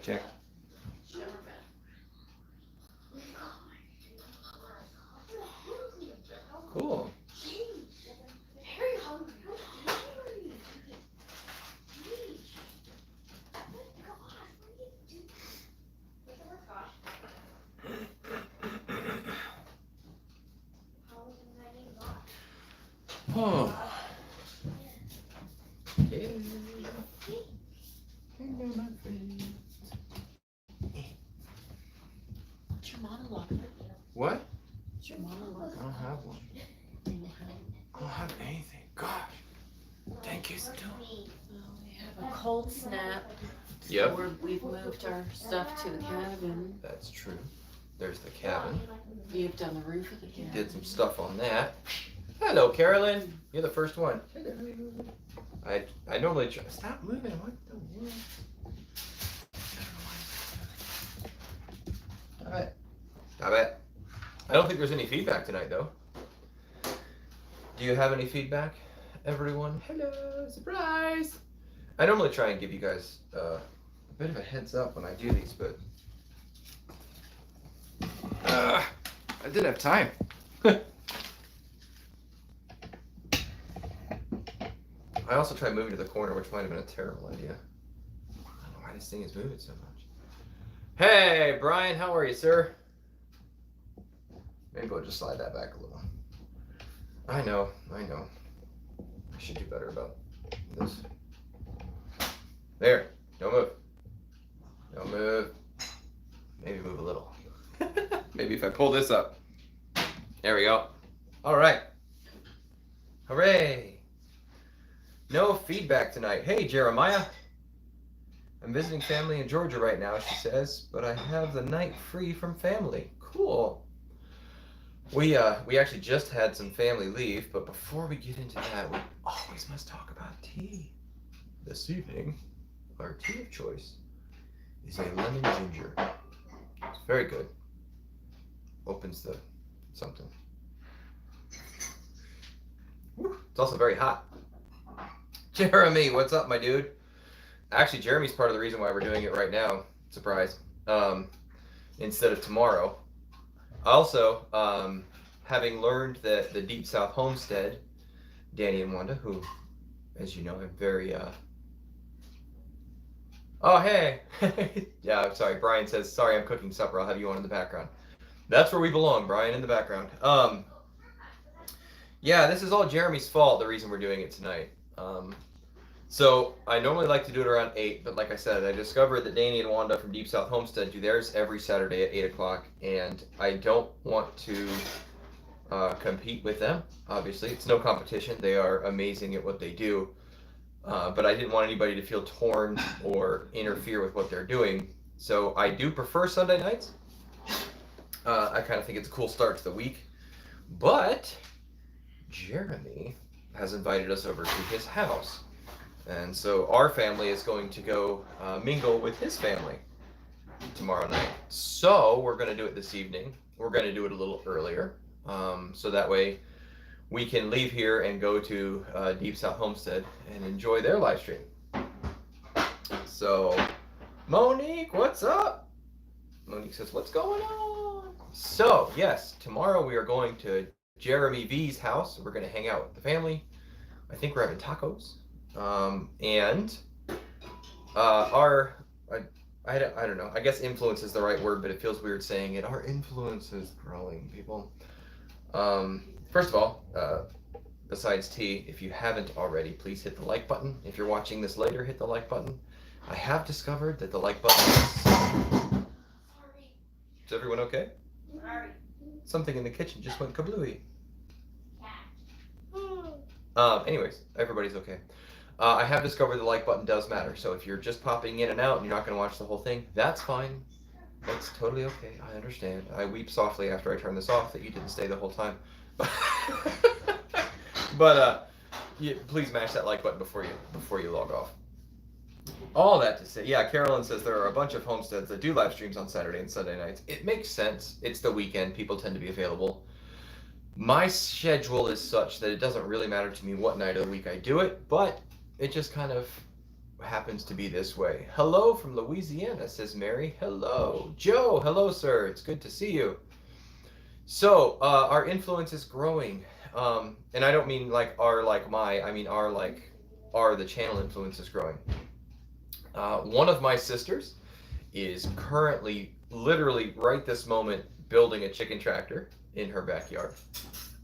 check. Cool. Oh. Yeah. Hello, my friend. What's your monologue? What? What's your monologue? I don't have one. I don't have anything. Gosh. Thank you still. Well, we have a cold snap. Yep. So we've moved our stuff to the cabin. That's true. There's the cabin. You've done the roof of the cabin. Did some stuff on that. Hello, Carolyn. You're the first one. I normally try. Stop moving. What the world? Stop it. Stop it. I don't think there's any feedback tonight, though. Do you have any feedback, everyone? Hello, surprise! I normally try and give you guys a bit of a heads up when I do these, but I didn't have time. I also tried moving to the corner, which might have been a terrible idea. I don't know why this thing is moving so much. Hey, Brian, how are you, sir? Maybe we'll just slide that back a little. I know. I should do better about this. There, don't move. Don't move. Maybe move a little. Maybe if I pull this up. There we go. All right. Hooray. No feedback tonight. Hey, Jeremiah. I'm visiting family in Georgia right now, she says, but I have the night free from family. Cool. We actually just had some family leave, but before we get into that, we always must talk about tea. This evening, our tea of choice is a lemon ginger. It's very good. Opens the something. Woo, it's also very hot. Jeremy, what's up, my dude? Actually, Jeremy's part of the reason why we're doing it right now. Surprise. Instead of tomorrow. Also, having learned that the Deep South Homestead, Danny and Wanda, who, as you know, are very, Oh, hey! Yeah, I'm sorry. Brian says, sorry, I'm cooking supper. I'll have you on in the background. That's where we belong, Brian, in the background. Yeah, this is all Jeremy's fault, the reason we're doing it tonight. So I normally like to do it around 8, but like I said, I discovered that Danny and Wanda from Deep South Homestead do theirs every Saturday at 8 o'clock, and I don't want to compete with them, obviously. It's no competition. They are amazing at what they do, but I didn't want anybody to feel torn or interfere with what they're doing. So I do prefer Sunday nights. I kind of think it's a cool start to the week, but Jeremy has invited us over to his house. And so our family is going to go mingle with his family tomorrow night. So we're going to do it this evening. We're going to do it a little earlier. So that way we can leave here and go to Deep South Homestead and enjoy their live stream. So Monique, what's up? Monique says, what's going on? So yes, tomorrow we are going to Jeremy V's house. We're going to hang out with the family. I think we're having tacos. And I don't know, I guess influence is the right word, but it feels weird saying it. Our influence is growing, people. First of all, besides tea, if you haven't already, please hit the like button. If you're watching this later, hit the like button. I have discovered that the like button is... Is everyone okay? Sorry. Something in the kitchen just went kablooey. Anyways, everybody's okay. I have discovered the like button does matter. So if you're just popping in and out and you're not going to watch the whole thing, that's fine. That's totally okay. I understand. I weep softly after I turn this off that you didn't stay the whole time. But please mash that like button before you log off. All that to say, yeah, Carolyn says there are a bunch of homesteads that do live streams on Saturday and Sunday nights. It makes sense. It's the weekend. People tend to be available. My schedule is such that it doesn't really matter to me what night of the week I do it, but it just kind of happens to be this way. Hello from Louisiana, says Mary. Hello. Joe, hello, sir. It's good to see you. So, our influence is growing. And I don't mean like our, like my, I mean our, like, the channel influence is growing. One of my sisters is currently, literally right this moment, building a chicken tractor in her backyard.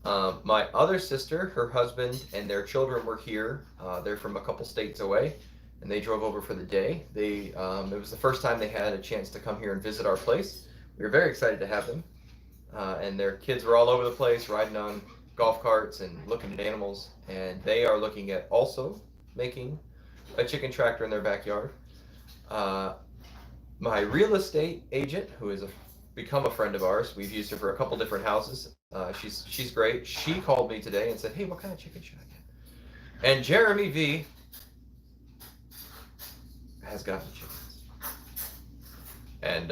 My other sister, her husband, and their children were here. They're from a couple states away, and they drove over for the day. It was the first time they had a chance to come here and visit our place. We were very excited to have them. And their kids were all over the place, riding on golf carts and looking at animals. And they are looking at also making a chicken tractor in their backyard. My real estate agent, who has become a friend of ours, we've used her for a couple different houses. She's great. She called me today and said, "Hey, what kind of chicken should I get?" And Jeremy V has gotten chickens. And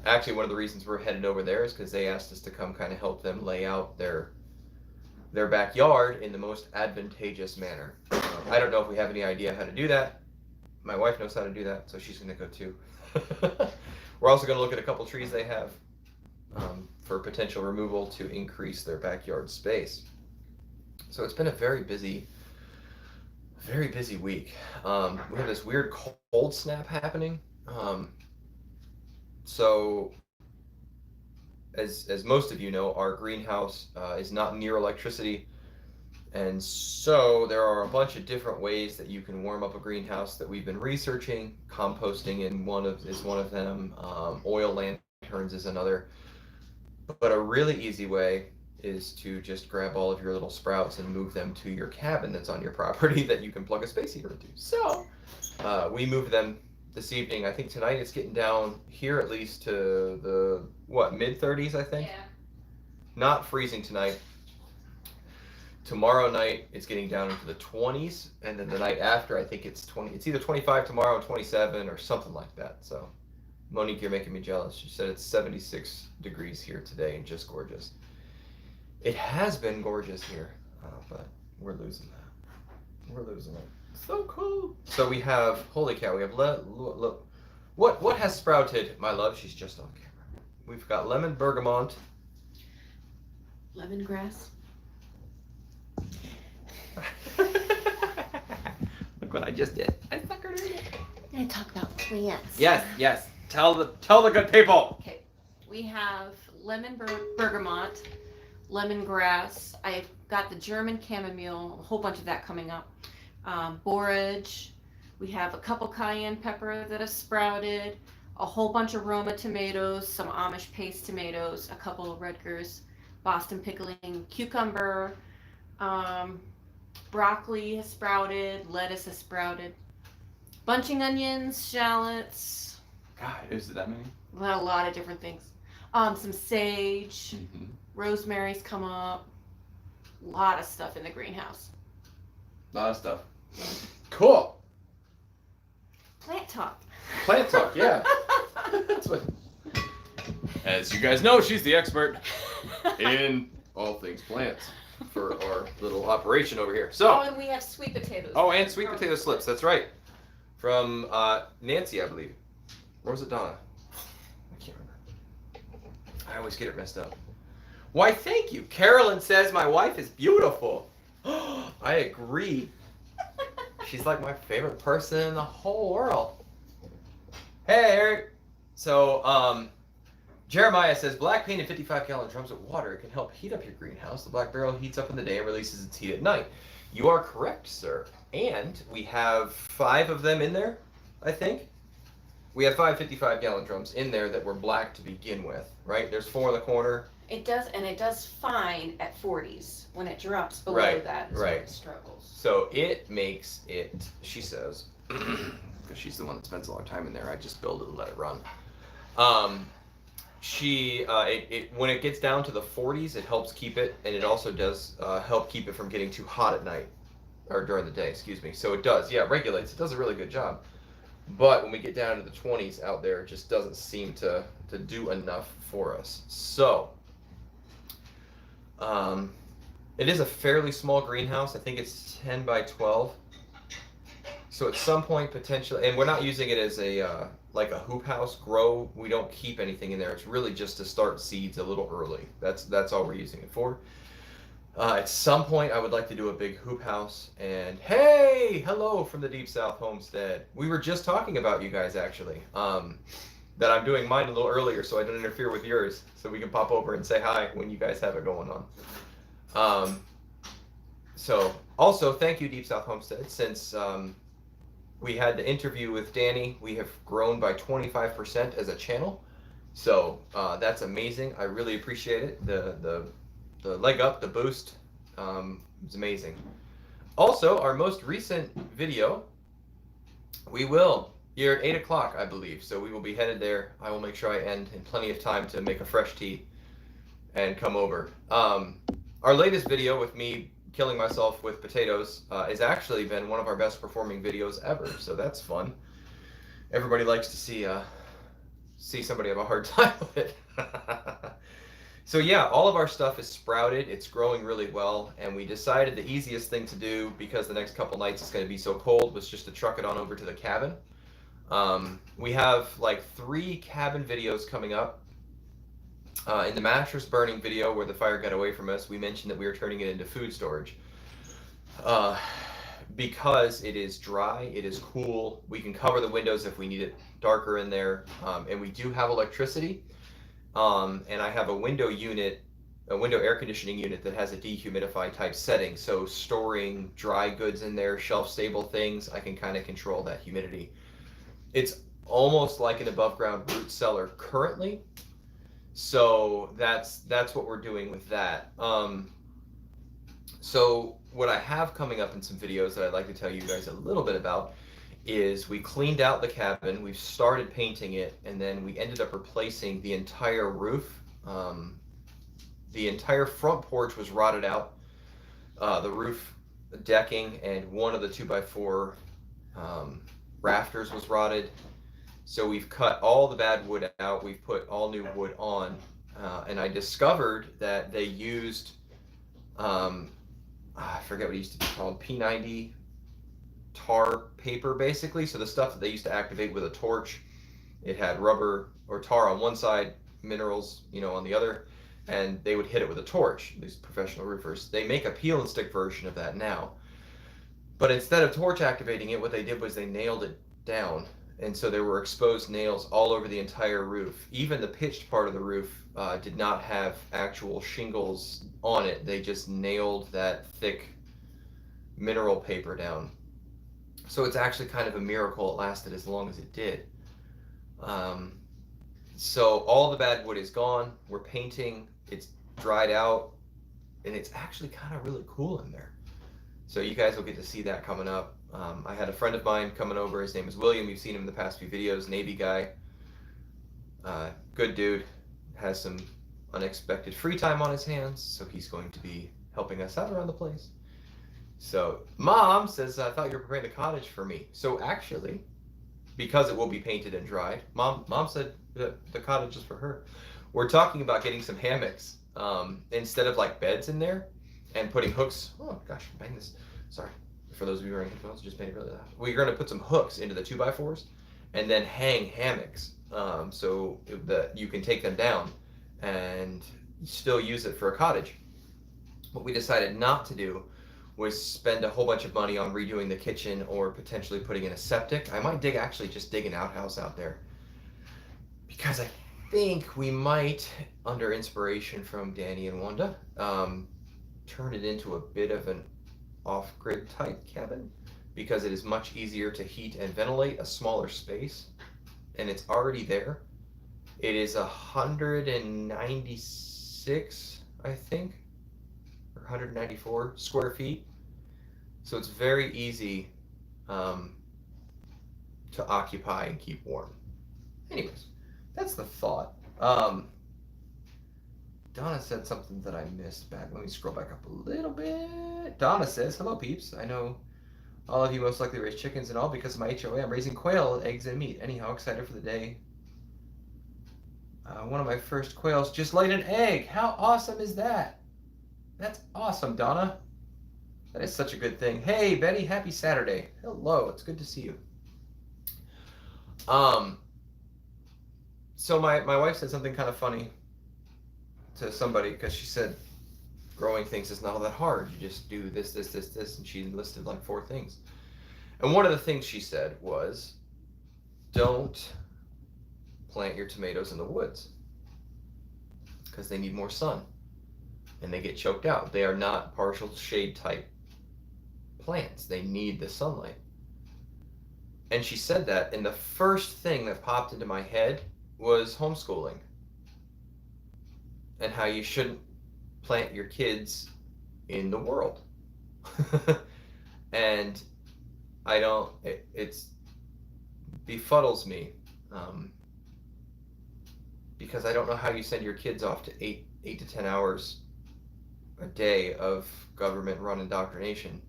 actually, one of the reasons we're headed over there is because they asked us to come kind of help them lay out their backyard in the most advantageous manner. I don't know if we have any idea how to do that. My wife knows how to do that, so she's going to go too. We're also going to look at a couple trees they have for potential removal to increase their backyard space. So it's been a very busy week. We have this weird cold snap happening. So as most of you know, our greenhouse is not near electricity. And so there are a bunch of different ways that you can warm up a greenhouse that we've been researching. Composting is one of them. Oil lanterns is another. But a really easy way is to just grab all of your little sprouts and move them to your cabin that's on your property that you can plug a space heater into. So we moved them this evening. I think tonight it's getting down here at least to the, mid-30s, I think? Yeah. Not freezing tonight. Tomorrow night it's getting down into the 20s, and then the night after I think it's either 25 tomorrow or 27 or something like that. So Monique, you're making me jealous. She said it's 76 degrees here today and just gorgeous. It has been gorgeous here, but we're losing that. We're losing it. So cool. So we have, holy cow, we have look. What has sprouted, my love? She's just on camera. We've got lemon bergamot. Lemongrass. Look what I just did. I suckered her in. I'm gonna talk about plants. Yes. Tell the good people. Okay, we have bergamot, lemongrass. I've got the German chamomile, a whole bunch of that coming up. Borage. We have a couple cayenne pepper that have sprouted, a whole bunch of Roma tomatoes, some Amish paste tomatoes, a couple of Rutgers, Boston pickling, cucumber, broccoli has sprouted, lettuce has sprouted, bunching onions, shallots. God, is it that many? Well, a lot of different things. Some sage, rosemary's come up. A lot of stuff in the greenhouse. A lot of stuff. Cool. Plant talk. Plant talk, yeah. That's what. As you guys know, she's the expert in All things plants for our little operation over here. Oh, So, and we have sweet potatoes. oh, and sweet potato slips. That's right. From Nancy, I believe. Or was it Donna? I can't remember. I always get it messed up. Why, thank you. Carolyn says my wife is beautiful. I agree. She's like my favorite person in the whole world. Hey, Eric. So, Jeremiah says black paint in 55-gallon drums of water can help heat up your greenhouse. The black barrel heats up in the day and releases its heat at night. You are correct, sir. And we have 5 of them in there, I think. We have 5 55-gallon drums in there that were black to begin with, right? There's 4 in the corner. It does fine at 40s. When it drops below that, is when right. it struggles. So it makes it, she says, because she's the one that spends a lot of time in there. I just build it and let it run. When it gets down to the 40s, it helps keep it, and it also does help keep it from getting too hot at night, or during the day, excuse me. So it does, yeah, it regulates. It does a really good job. But when we get down to the 20s out there, it just doesn't seem to do enough for us. So, it is a fairly small greenhouse. I think it's 10 by 12. So at some point, potentially, and we're not using it as a like a hoop house grow. We don't keep anything in there. It's really just to start seeds a little early. That's all we're using it for. At some point, I would like to do a big hoop house. And hey, hello from the Deep South Homestead. We were just talking about you guys actually. That I'm doing mine a little earlier so I don't interfere with yours, so we can pop over and say hi when you guys have it going on. So also thank you, Deep South Homestead. Since we had the interview with Danny, we have grown by 25% as a channel. So that's amazing. I really appreciate it. The leg up, the boost, is amazing. Also, our most recent video, you're at 8 o'clock, I believe, so we will be headed there. I will make sure I end in plenty of time to make a fresh tea and come over. Our latest video with me killing myself with potatoes has actually been one of our best performing videos ever, so that's fun. Everybody likes to see somebody have a hard time with it. So yeah, all of our stuff is sprouted. It's growing really well, and we decided the easiest thing to do, because the next couple nights it's going to be so cold, was just to truck it on over to the cabin. We have like 3 cabin videos coming up. In the mattress burning video where the fire got away from us, we mentioned that we were turning it into food storage. Because it is dry, it is cool, we can cover the windows if we need it darker in there, and we do have electricity. And I have a window air conditioning unit that has a dehumidify type setting, so storing dry goods in there, shelf stable things, I can kind of control that humidity. It's almost like an above ground root cellar currently, so that's what we're doing with that. So what I have coming up in some videos that I'd like to tell you guys a little bit about is we cleaned out the cabin, we've started painting it, and then we ended up replacing the entire roof. The entire front porch was rotted out, the roof decking, and one of the 2x4 rafters was rotted. So we've cut all the bad wood out, we've put all new wood on, and I discovered that they used, I forget what it used to be called, P90 tar paper basically. So the stuff that they used to activate with a torch, it had rubber or tar on one side, minerals, on the other, and they would hit it with a torch. These professional roofers, they make a peel and stick version of that now, but instead of torch activating it, what they did was they nailed it down, and so there were exposed nails all over the entire roof. Even the pitched part of the roof did not have actual shingles on it. They just nailed that thick mineral paper down. So it's actually kind of a miracle it lasted as long as it did. So all the bad wood is gone. We're painting. It's dried out, and it's actually kind of really cool in there. So you guys will get to see that coming up. I had a friend of mine coming over. His name is William. You've seen him in the past few videos. Navy guy. Good dude. Has some unexpected free time on his hands, so he's going to be helping us out around the place. So Mom says, I thought you were preparing the cottage for me. So actually, because it will be painted and dried, Mom said the cottage is for her. We're talking about getting some hammocks instead of like beds in there, and putting hooks. Oh gosh, bang this. Sorry. For those of you wearing headphones, just made it really loud. We're going to put some hooks into the 2x4s and then hang hammocks, so that you can take them down and still use it for a cottage. What we decided not to do was spend a whole bunch of money on redoing the kitchen or potentially putting in a septic. I might just dig an outhouse out there, because I think we might, under inspiration from Danny and Wanda, turn it into a bit of an off-grid type cabin, because it is much easier to heat and ventilate a smaller space, and it's already there. It is 196, I think, or 194 square feet, so it's very easy to occupy and keep warm. Anyways, that's the thought. Donna said something that I missed back. Let me scroll back up a little bit. Donna says, hello peeps. I know all of you most likely raise chickens and all because of my HOA. I'm raising quail, eggs, and meat. Anyhow, excited for the day. One of my first quails just laid an egg. How awesome is that? That's awesome, Donna. That is such a good thing. Hey, Betty, happy Saturday. Hello, it's good to see you. So my wife said something kind of funny to somebody because she said growing things is not all that hard. You just do this, and she listed like 4 things. And one of the things she said was, don't plant your tomatoes in the woods because they need more sun and they get choked out. They are not partial shade type plants. They need the sunlight. And she said that, and the first thing that popped into my head was homeschooling and how you shouldn't plant your kids in the world. And I don't, it's befuddles me, because I don't know how you send your kids off to 8 to 10 hours a day of government run indoctrination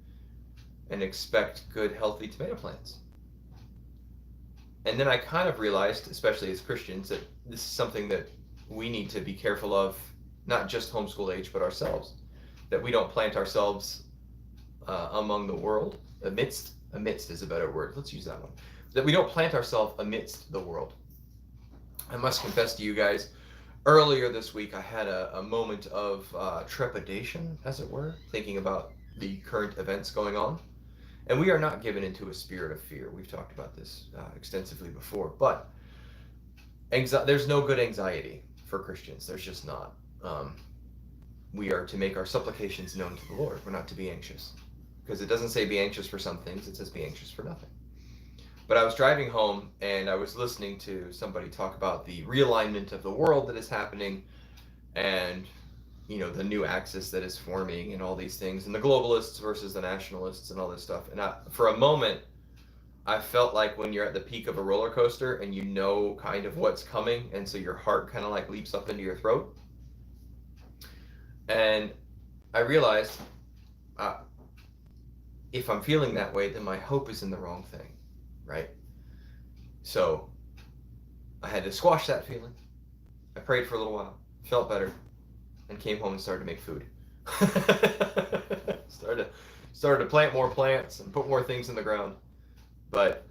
and expect good healthy tomato plants. And then I kind of realized, especially as Christians, that this is something that we need to be careful of, not just homeschool age, but ourselves. That we don't plant ourselves among the world, amidst is a better word, let's use that one. That we don't plant ourselves amidst the world. I must confess to you guys, earlier this week I had a moment of trepidation, as it were, thinking about the current events going on. And we are not given into a spirit of fear. We've talked about this extensively before. But there's no good anxiety for Christians. There's just not. We are to make our supplications known to the Lord. We're not to be anxious. Because it doesn't say be anxious for some things. It says be anxious for nothing. But I was driving home and I was listening to somebody talk about the realignment of the world that is happening and the new axis that is forming and all these things, and the globalists versus the nationalists and all this stuff. And for a moment, I felt like when you're at the peak of a roller coaster and you know kind of what's coming, and so your heart kind of like leaps up into your throat. And I realized, if I'm feeling that way, then my hope is in the wrong thing, right? So I had to squash that feeling. I prayed for a little while, felt better, and came home and started to make food. started to plant more plants and put more things in the ground. But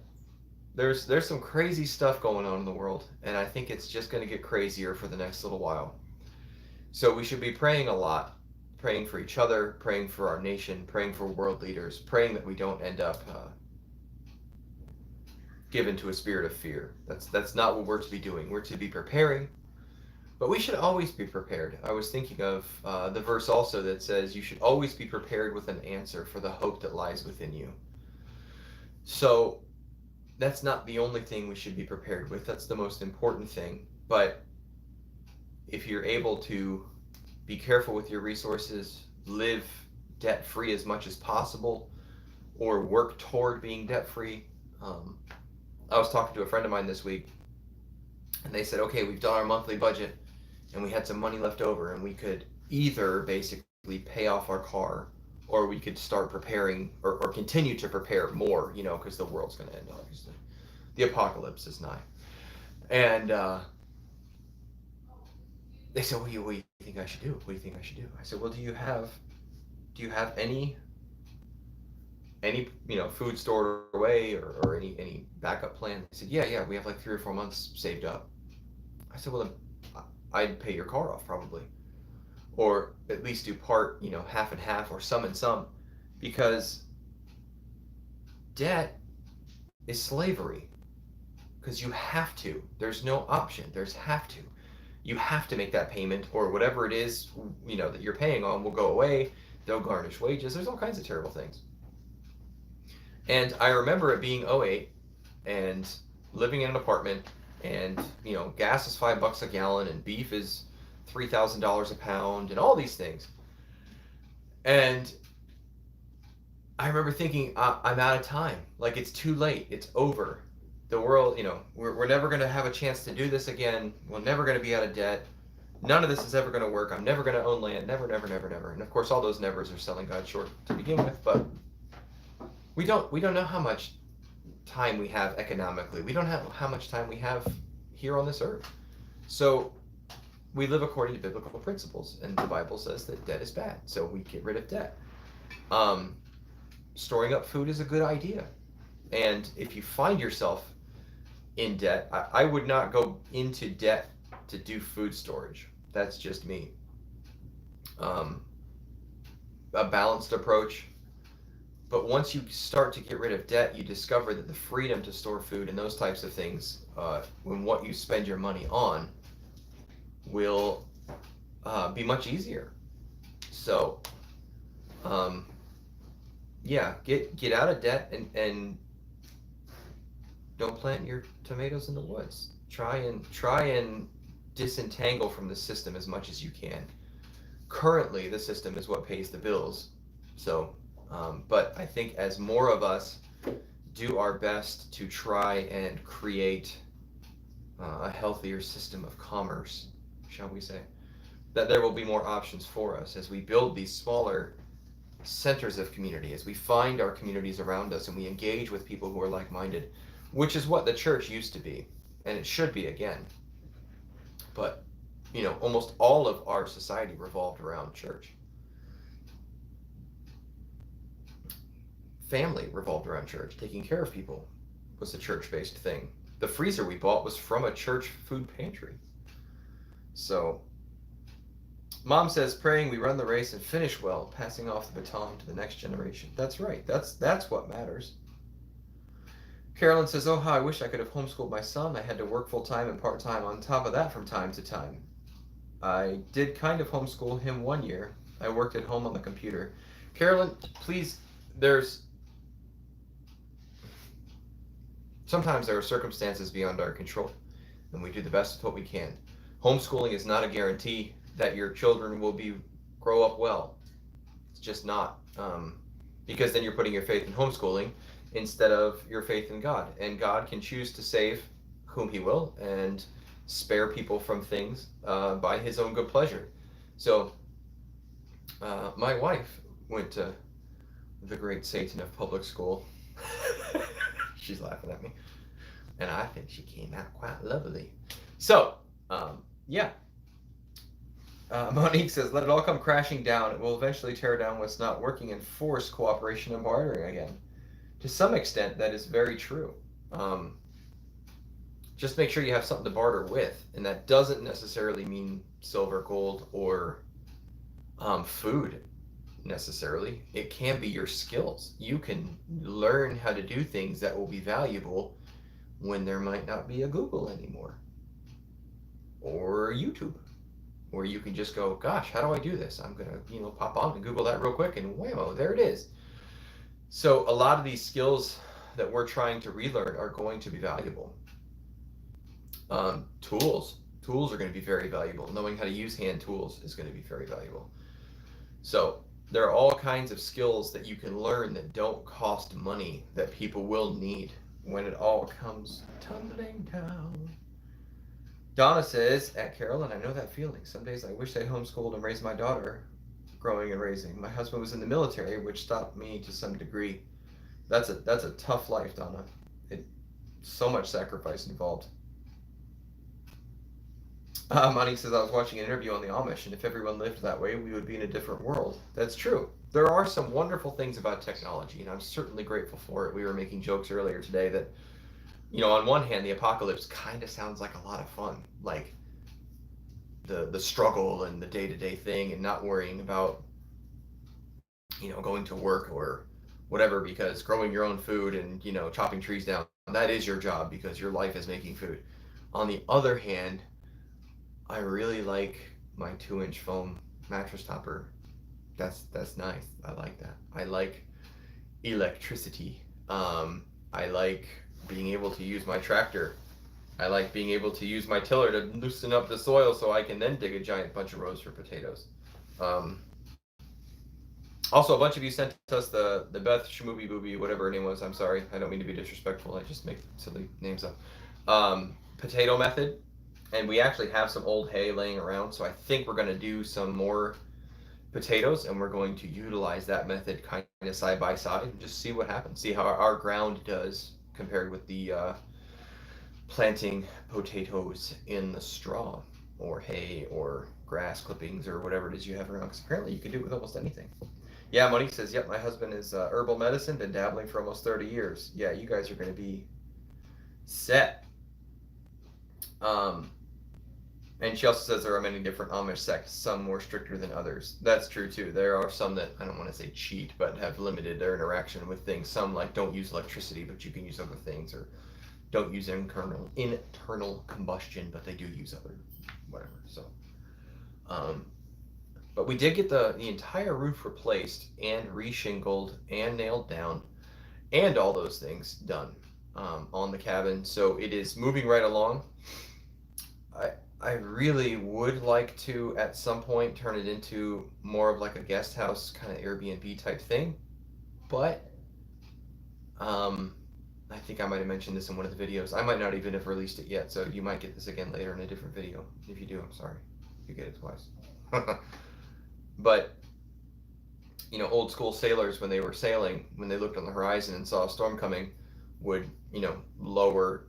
there's some crazy stuff going on in the world, and I think it's just going to get crazier for the next little while. So we should be praying a lot, praying for each other, praying for our nation, praying for world leaders, praying that we don't end up given to a spirit of fear. That's not what we're to be doing. We're to be preparing. But we should always be prepared. I was thinking of the verse also that says you should always be prepared with an answer for the hope that lies within you. So that's not the only thing we should be prepared with. That's the most important thing. But if you're able to be careful with your resources, live debt-free as much as possible, or work toward being debt-free. I was talking to a friend of mine this week, and they said, okay, we've done our monthly budget, and we had some money left over, and we could either basically pay off our car, or we could start preparing, or continue to prepare more, because the world's going to end, obviously. The apocalypse is nigh. And they said, what do you think I should do? What do you think I should do? I said, well, do you have any food stored away or any backup plan? They said, yeah, we have like 3 or 4 months saved up. I said, well, then I'd pay your car off probably, or at least do part, half and half, or some and some, because debt is slavery, because you have to. There's no option. There's have to. You have to make that payment, or whatever it is, that you're paying on will go away. They'll garnish wages. There's all kinds of terrible things. And I remember it being 2008 and living in an apartment, and gas is $5 a gallon and beef is $3,000 a pound and all these things. And I remember thinking, I'm out of time. Like, it's too late. It's over. The world, we're never going to have a chance to do this again. We're never going to be out of debt. None of this is ever going to work. I'm never going to own land. Never, never, never, never. And of course, all those nevers are selling God short to begin with. But we don't know how much time we have economically. We don't know how much time we have here on this earth. So we live according to biblical principles, and the Bible says that debt is bad. So we get rid of debt. Storing up food is a good idea. And if you find yourself in debt, I would not go into debt to do food storage. That's just me. A balanced approach. But once you start to get rid of debt, you discover that the freedom to store food and those types of things, when what you spend your money on, will be much easier. So, yeah, get out of debt and don't plant your tomatoes in the woods. Try and disentangle from the system as much as you can. Currently, the system is what pays the bills. So, but I think as more of us do our best to try and create a healthier system of commerce, shall we say, that there will be more options for us as we build these smaller centers of community, as we find our communities around us and we engage with people who are like-minded, which is what the church used to be, and it should be again. But, you know, almost all of our society revolved around church. Family revolved around church. Taking care of people was a church-based thing. The freezer we bought was from a church food pantry. So, Mom says, praying we run the race and finish well, passing off the baton to the next generation. That's right. That's what matters. Carolyn says, oh, how I wish I could have homeschooled my son. I had to work full-time and part-time on top of that from time to time. I did kind of homeschool him 1 year. I worked at home on the computer. Carolyn, please, sometimes there are circumstances beyond our control, and we do the best with what we can. Homeschooling is not a guarantee that your children will grow up well. It's just not, because then you're putting your faith in homeschooling instead of your faith in God. And God can choose to save whom he will and spare people from things by his own good pleasure. So my wife went to the great Satan of public school. She's laughing at me. And I think she came out quite lovely. So, yeah. Monique says, let it all come crashing down. It will eventually tear down what's not working and force cooperation and bartering again. To some extent, that is very true. Just make sure you have something to barter with. And that doesn't necessarily mean silver, gold, or food necessarily. It can be your skills. You can learn how to do things that will be valuable when there might not be a Google anymore. Or YouTube. Where you can just go, gosh, how do I do this? I'm gonna, pop on and Google that real quick, and whammo, there it is. So a lot of these skills that we're trying to relearn are going to be valuable. Tools are going to be very valuable. Knowing how to use hand tools is going to be very valuable. So there are all kinds of skills that you can learn that don't cost money that people will need when it all comes tumbling down. Donna says, at Carolyn, I know that feeling. Some days I wish I'd homeschooled and raised my daughter growing and raising. My husband was in the military, which stopped me to some degree. That's a tough life, Donna. So much sacrifice involved. Monique says, I was watching an interview on the Amish, and if everyone lived that way, we would be in a different world. That's true. There are some wonderful things about technology, and I'm certainly grateful for it. We were making jokes earlier today that, on one hand, the apocalypse kind of sounds like a lot of fun, like the struggle and the day-to-day thing and not worrying about, going to work or whatever, because growing your own food and, chopping trees down, that is your job because your life is making food. On the other hand, I really like my 2-inch foam mattress topper. That's nice. I like that. I like electricity. I like being able to use my tractor. I like being able to use my tiller to loosen up the soil so I can then dig a giant bunch of rows for potatoes. Also, a bunch of you sent us the Beth Shmooby Booby, whatever her name was. I'm sorry. I don't mean to be disrespectful. I just make silly names up. Potato method. And we actually have some old hay laying around, so I think we're going to do some more potatoes, and we're going to utilize that method kind of side by side and just see what happens. See how our ground does compared with the planting potatoes in the straw or hay or grass clippings or whatever it is you have around, because apparently you can do it with almost anything. Yeah, Monique says, yep, my husband is herbal medicine, been dabbling for almost 30 years. Yeah, you guys are going to be set. Um, and she also says there are many different Amish sects, some more stricter than others. That's true too. There are some that, I don't want to say cheat, but have limited their interaction with things. Some like don't use electricity, but you can use other things, or don't use internal combustion, but they do use other whatever. So, but we did get the entire roof replaced and reshingled and nailed down and all those things done on the cabin. So it is moving right along. I really would like to at some point turn it into more of like a guest house kind of Airbnb type thing, but I think I might have mentioned this in one of the videos. I might not even have released it yet, so you might get this again later in a different video. If you do, I'm sorry. You get it twice. But old school sailors, when they were sailing, when they looked on the horizon and saw a storm coming, would lower.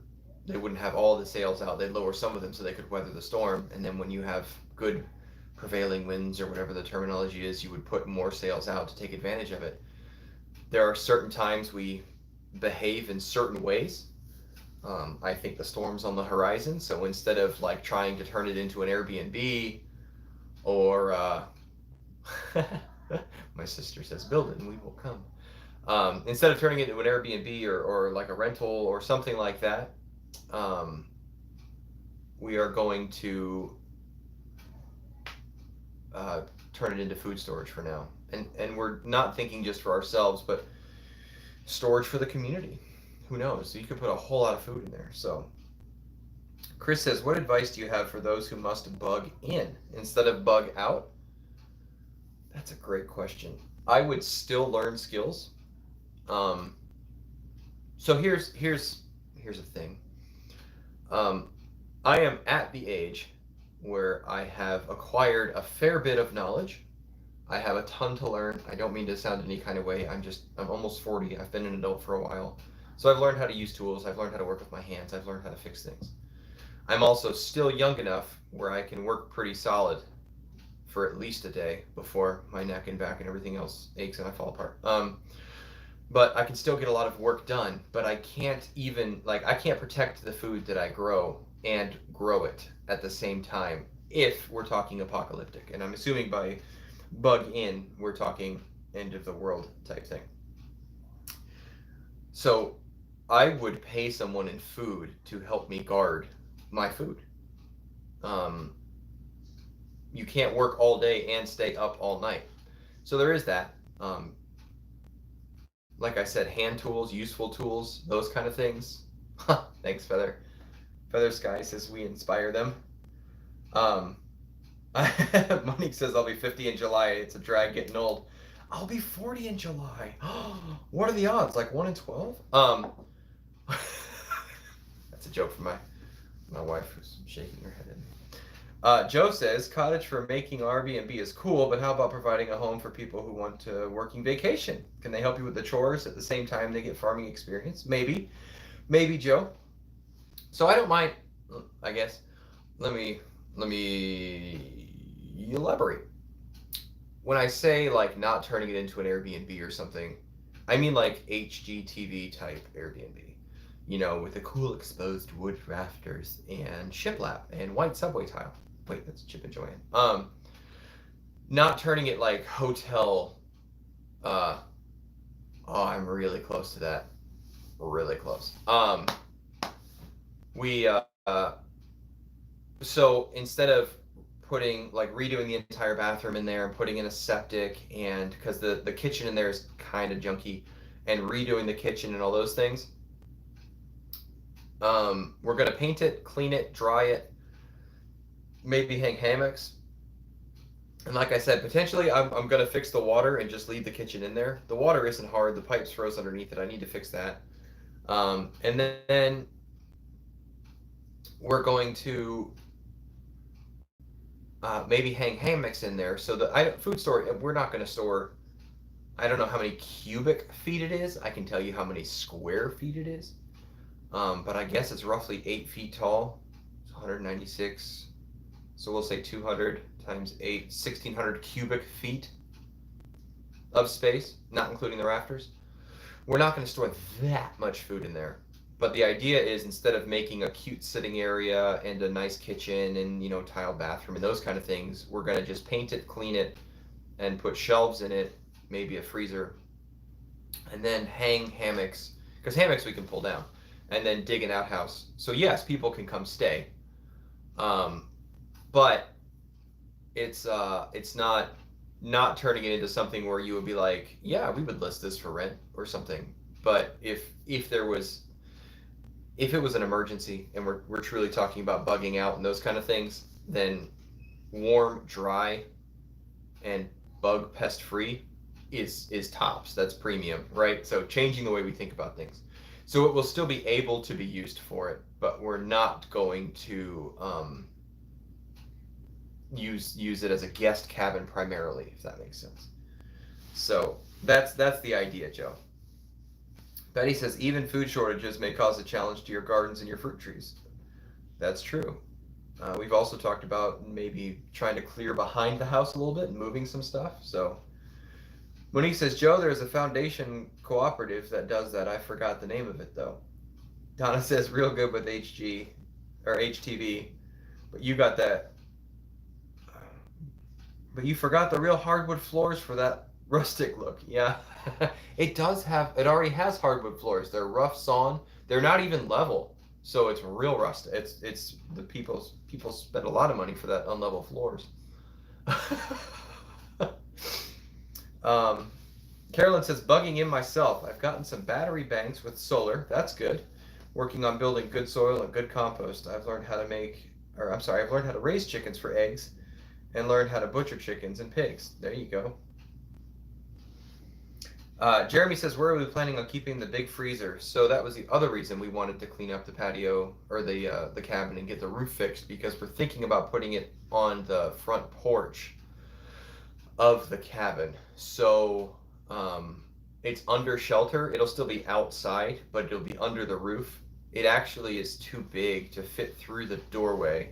They wouldn't have all the sails out. They'd lower some of them so they could weather the storm. And then when you have good prevailing winds, or whatever the terminology is, you would put more sails out to take advantage of it. There are certain times we behave in certain ways. I think the storm's on the horizon, so instead of like trying to turn it into an Airbnb, or my sister says, build it and we will come. Instead of turning it into an Airbnb or like a rental or something like that, we are going to turn it into food storage for now. And we're not thinking just for ourselves, but storage for the community. Who knows? So you could put a whole lot of food in there. So Chris says, what advice do you have for those who must bug in instead of bug out? That's a great question. I would still learn skills. So here's the thing. I am at the age where I have acquired a fair bit of knowledge. I have a ton to learn. I don't mean to sound any kind of way. I'm almost 40. I've been an adult for a while. So I've learned how to use tools. I've learned how to work with my hands. I've learned how to fix things. I'm also still young enough where I can work pretty solid for at least a day before my neck and back and everything else aches and I fall apart. But I can still get a lot of work done, but I can't I can't protect the food that I grow and grow it at the same time if we're talking apocalyptic. And I'm assuming by bug in, we're talking end of the world type thing. So I would pay someone in food to help me guard my food. You can't work all day and stay up all night. So there is that. Like I said, hand tools, useful tools, those kind of things. Thanks, Feather. Feather Sky says we inspire them. Monique says I'll be 50 in July. It's a drag getting old. I'll be 40 in July. What are the odds? Like 1 in 12? That's a joke from my wife, who's shaking her head at me. Joe says cottage for making Airbnb is cool, but how about providing a home for people who want a working vacation? Can they help you with the chores at the same time they get farming experience? Maybe, Joe. So I don't mind. I guess. Let me elaborate. When I say like not turning it into an Airbnb or something, I mean like HGTV type Airbnb, with the cool exposed wood rafters and shiplap and white subway tile. Wait, that's Chip and Joanne. Not turning it like hotel. I'm really close to that. Really close. So instead of redoing the entire bathroom in there and putting in a septic, and because the kitchen in there is kind of junky, and redoing the kitchen and all those things, we're gonna paint it, clean it, dry it, maybe hang hammocks, and like I said, potentially I'm gonna fix the water and just leave the kitchen in there. The water isn't hard, the pipe's froze underneath it. I need to fix that, and then we're going to maybe hang hammocks in there. So the food store, we're not going to store, I don't know how many cubic feet it is. I can tell you how many square feet it is. But I guess it's roughly 8 feet tall. It's 196. So we'll say 200 times 8, 1,600 cubic feet of space, not including the rafters. We're not going to store that much food in there. But the idea is, instead of making a cute sitting area and a nice kitchen and, you know, tile bathroom and those kind of things, we're going to just paint it, clean it, and put shelves in it, maybe a freezer, and then hang hammocks, because hammocks we can pull down, and then dig an outhouse. So yes, people can come stay, but it's not turning it into something where you would be like, yeah, we would list this for rent or something. But if it was an emergency and we're truly talking about bugging out and those kind of things, then warm, dry, and bug pest free is tops. That's premium, right? So changing the way we think about things. So it will still be able to be used for it, but we're not going to use it as a guest cabin primarily, if that makes sense. So that's the idea, Joe. Betty says even food shortages may cause a challenge to your gardens and your fruit trees. That's true. We've also talked about maybe trying to clear behind the house a little bit and moving some stuff. So Monique says, Joe, there's a foundation cooperative that does that. I forgot the name of it though. Donna says, real good with HG or HTV, but you got that. But you forgot the real hardwood floors for that rustic look. Yeah, it already has hardwood floors. They're rough sawn. They're not even level. So it's real rust. It's the people spend a lot of money for that unlevel floors. Carolyn says, bugging in myself. I've gotten some battery banks with solar. That's good. Working on building good soil and good compost. I've learned how to raise chickens for eggs and learn how to butcher chickens and pigs. There you go. Jeremy says, where are we planning on keeping the big freezer? So that was the other reason we wanted to clean up the patio or the cabin and get the roof fixed, because we're thinking about putting it on the front porch of the cabin. So it's under shelter. It'll still be outside, but it'll be under the roof. It actually is too big to fit through the doorway.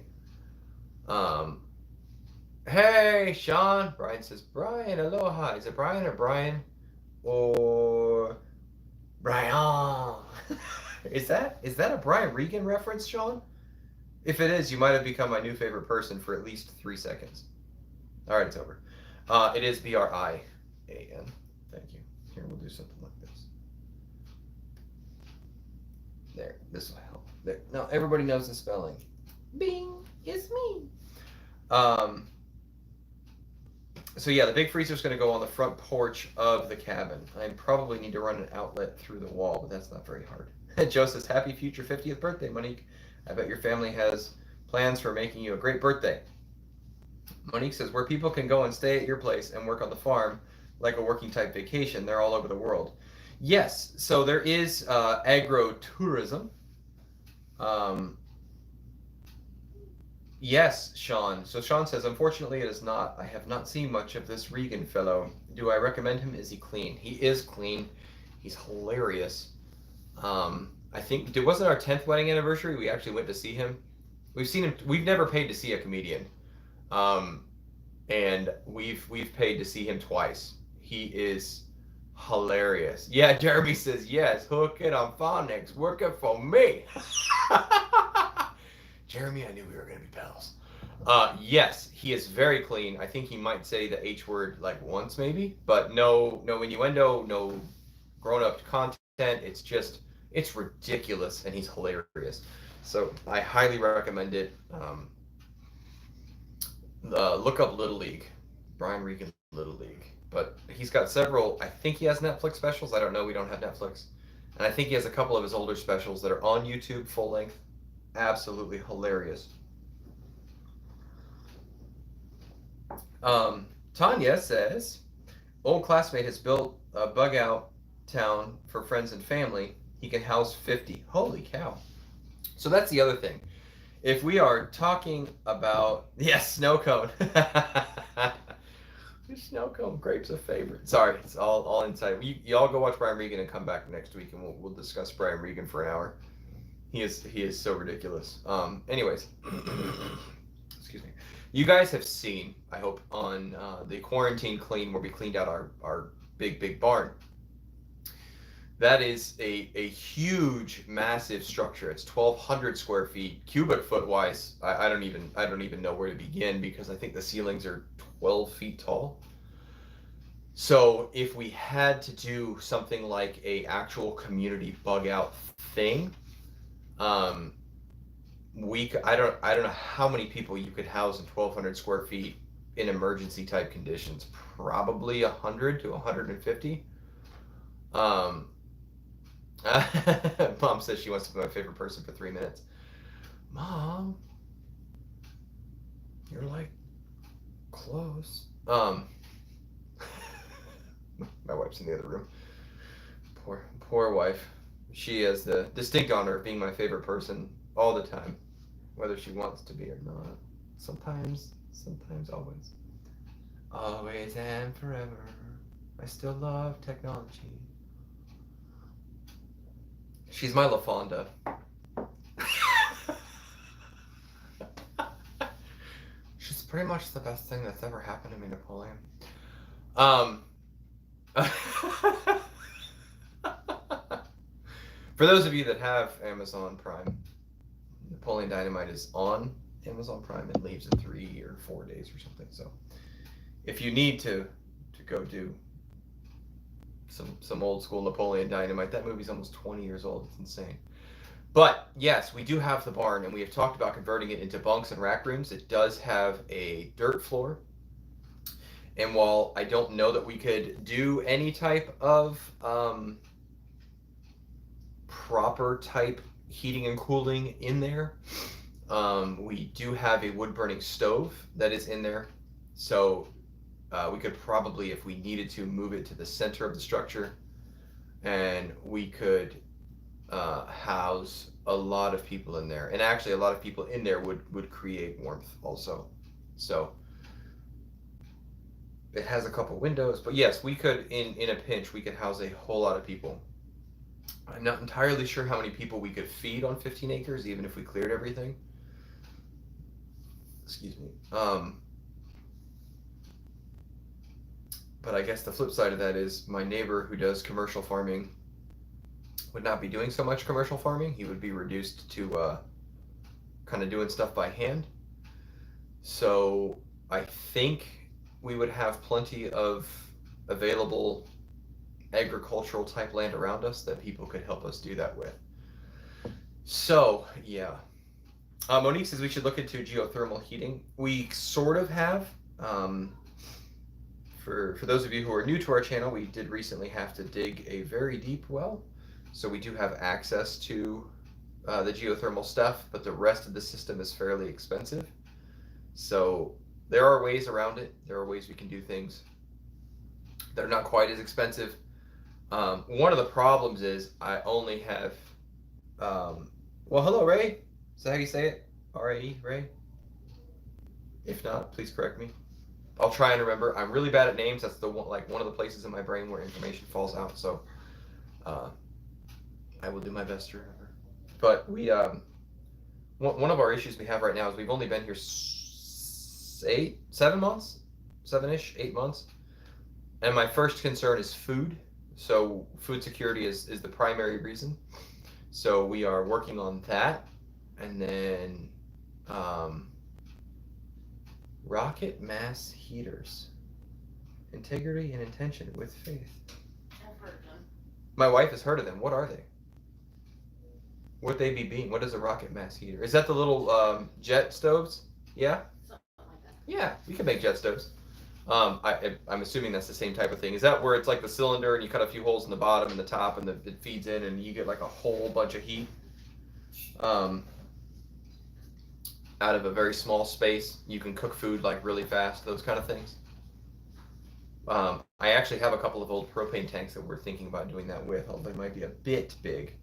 Hey, Sean. Brian says, Brian, aloha. Is it Brian or Brian? Or Brian? Is that a Brian Regan reference, Sean? If it is, you might have become my new favorite person for at least 3 seconds. All right, it's over. It is Brian. Thank you. Here, we'll do something like this. There, this will help. There. Now, everybody knows the spelling. Bing, it's me. So yeah, the big freezer is going to go on the front porch of the cabin. I probably need to run an outlet through the wall, but that's not very hard. Joe says, happy future 50th birthday, Monique. I bet your family has plans for making you a great birthday. Monique says, where people can go and stay at your place and work on the farm like a working type vacation. They're all over the world. Yes, so there is agro-tourism. Yes, Sean. So Sean says, unfortunately it is not. I have not seen much of this Regan fellow. Do I recommend him? Is he clean? He is clean. He's hilarious. I think, it wasn't our 10th wedding anniversary. We actually went to see him. We've seen him. We've never paid to see a comedian. And we've paid to see him twice. He is hilarious. Yeah, Jeremy says, yes, hook it on phonics. Working for me. Jeremy, I knew we were going to be pals. Yes, he is very clean. I think he might say the H word like once maybe, but no innuendo, no grown-up content. It's ridiculous, and he's hilarious. So I highly recommend it. Look up Little League, Brian Regan Little League. But he's got several, I think he has Netflix specials. I don't know, we don't have Netflix. And I think he has a couple of his older specials that are on YouTube, full length. Absolutely hilarious. Tanya says, old classmate has built a bug out town for friends and family. He can house 50. Holy cow. So that's the other thing. If we are talking about, yes, snow cone. Snow cone grape's a favorite. Sorry, it's all inside. You all go watch Brian Regan and come back next week, and we'll discuss Brian Regan for an hour. He is so ridiculous. Anyways, excuse me. You guys have seen, I hope, on the quarantine clean where we cleaned out our big barn. That is a huge, massive structure. It's 1,200 square feet, cubic foot wise. I don't even know where to begin, because I think the ceilings are 12 feet tall. So if we had to do something like a actual community bug out thing, I don't know how many people you could house in 1,200 square feet in emergency type conditions. Probably 100 to 150. Mom says she wants to be my favorite person for 3 minutes. Mom, you're like close. My wife's in the other room. Poor wife. She has the distinct honor of being my favorite person all the time, whether she wants to be or not. Sometimes, always. Always and forever. I still love technology. She's my LaFonda. She's pretty much the best thing that's ever happened to me, Napoleon. For those of you that have Amazon Prime, Napoleon Dynamite is on Amazon Prime and leaves in 3 or 4 days or something. So if you need to go do some old school Napoleon Dynamite, that movie's almost 20 years old. It's insane. But yes, we do have the barn, and we have talked about converting it into bunks and rack rooms. It does have a dirt floor. And while I don't know that we could do any type of proper type heating and cooling in there, we do have a wood burning stove that is in there. So we could probably, if we needed to, move it to the center of the structure, and we could house a lot of people in there. And actually, a lot of people in there would create warmth also. So it has a couple windows, but yes, we could, in a pinch, we could house a whole lot of people. I'm not entirely sure how many people we could feed on 15 acres, even if we cleared everything. Excuse me. But I guess the flip side of that is my neighbor who does commercial farming would not be doing so much commercial farming. He would be reduced to kind of doing stuff by hand. So I think we would have plenty of available agricultural type land around us that people could help us do that with. So yeah. Monique says we should look into geothermal heating. We sort of have. For those of you who are new to our channel, we did recently have to dig a very deep well. So we do have access to the geothermal stuff, but the rest of the system is fairly expensive. So there are ways around it. There are ways we can do things that are not quite as expensive. One of the problems is I only have, well, hello, Ray. Is that how you say it? R-A-E, Ray? If not, please correct me. I'll try and remember. I'm really bad at names. That's the one, like one of the places in my brain where information falls out. So I will do my best to remember. But we, one of our issues we have right now is we've only been here 7 months, 7-ish, 8 months. And my first concern is food. So food security is the primary reason. So we are working on that. And then rocket mass heaters. Integrity and intention with faith. I've heard of them. My wife has heard of them. What are they? Would they be being? What is a rocket mass heater? Is that the little jet stoves? Yeah? Something like that. Yeah, we can make jet stoves. I'm assuming that's the same type of thing. Is that where it's like the cylinder and you cut a few holes in the bottom and the top and it feeds in and you get like a whole bunch of heat out of a very small space? You can cook food like really fast, those kind of things. I actually have a couple of old propane tanks that we're thinking about doing that with, although they might be a bit big.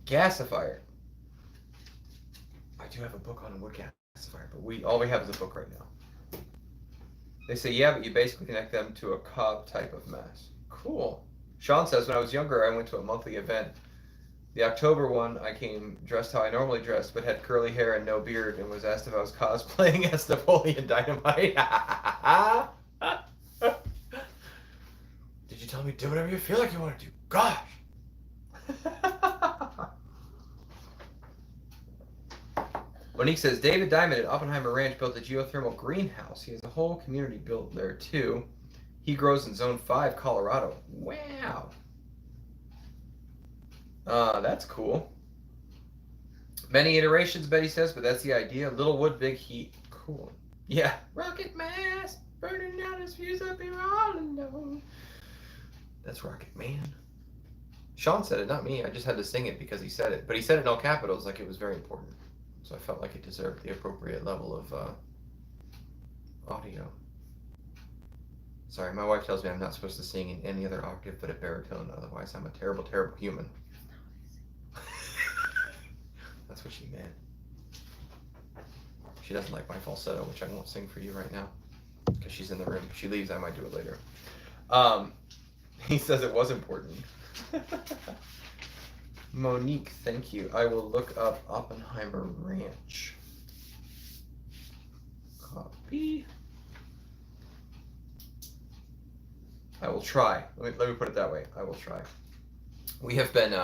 Gasifier. I do have a book on a wood gasifier, but all we have is a book right now. They say, yeah, but you basically connect them to a cob type of mass. Cool. Sean says, when I was younger, I went to a monthly event. The October one, I came dressed how I normally dressed, but had curly hair and no beard, and was asked if I was cosplaying as Napoleon Dynamite. tell me do whatever you feel like you want to do. Gosh. Monique says, David Diamond at Oppenheimer Ranch built a geothermal greenhouse. He has a whole community built there too. He grows in Zone 5, Colorado. Wow. That's cool. Many iterations, Betty says, but that's the idea. Little wood, big heat. Cool. Yeah. Rocket mass, burning out his fuse up in Orlando. That's Rocket Man. Sean said it, not me. I just had to sing it because he said it. But he said it in all capitals like it was very important. So I felt like it deserved the appropriate level of audio. Sorry, my wife tells me I'm not supposed to sing in any other octave but a baritone. Otherwise, I'm a terrible, terrible human. That's what she meant. She doesn't like my falsetto, which I won't sing for you right now because she's in the room. If she leaves, I might do it later. He says it was important. Monique, thank you. I will look up Oppenheimer Ranch. Copy. I will try. Let me put it that way. I will try. We have been,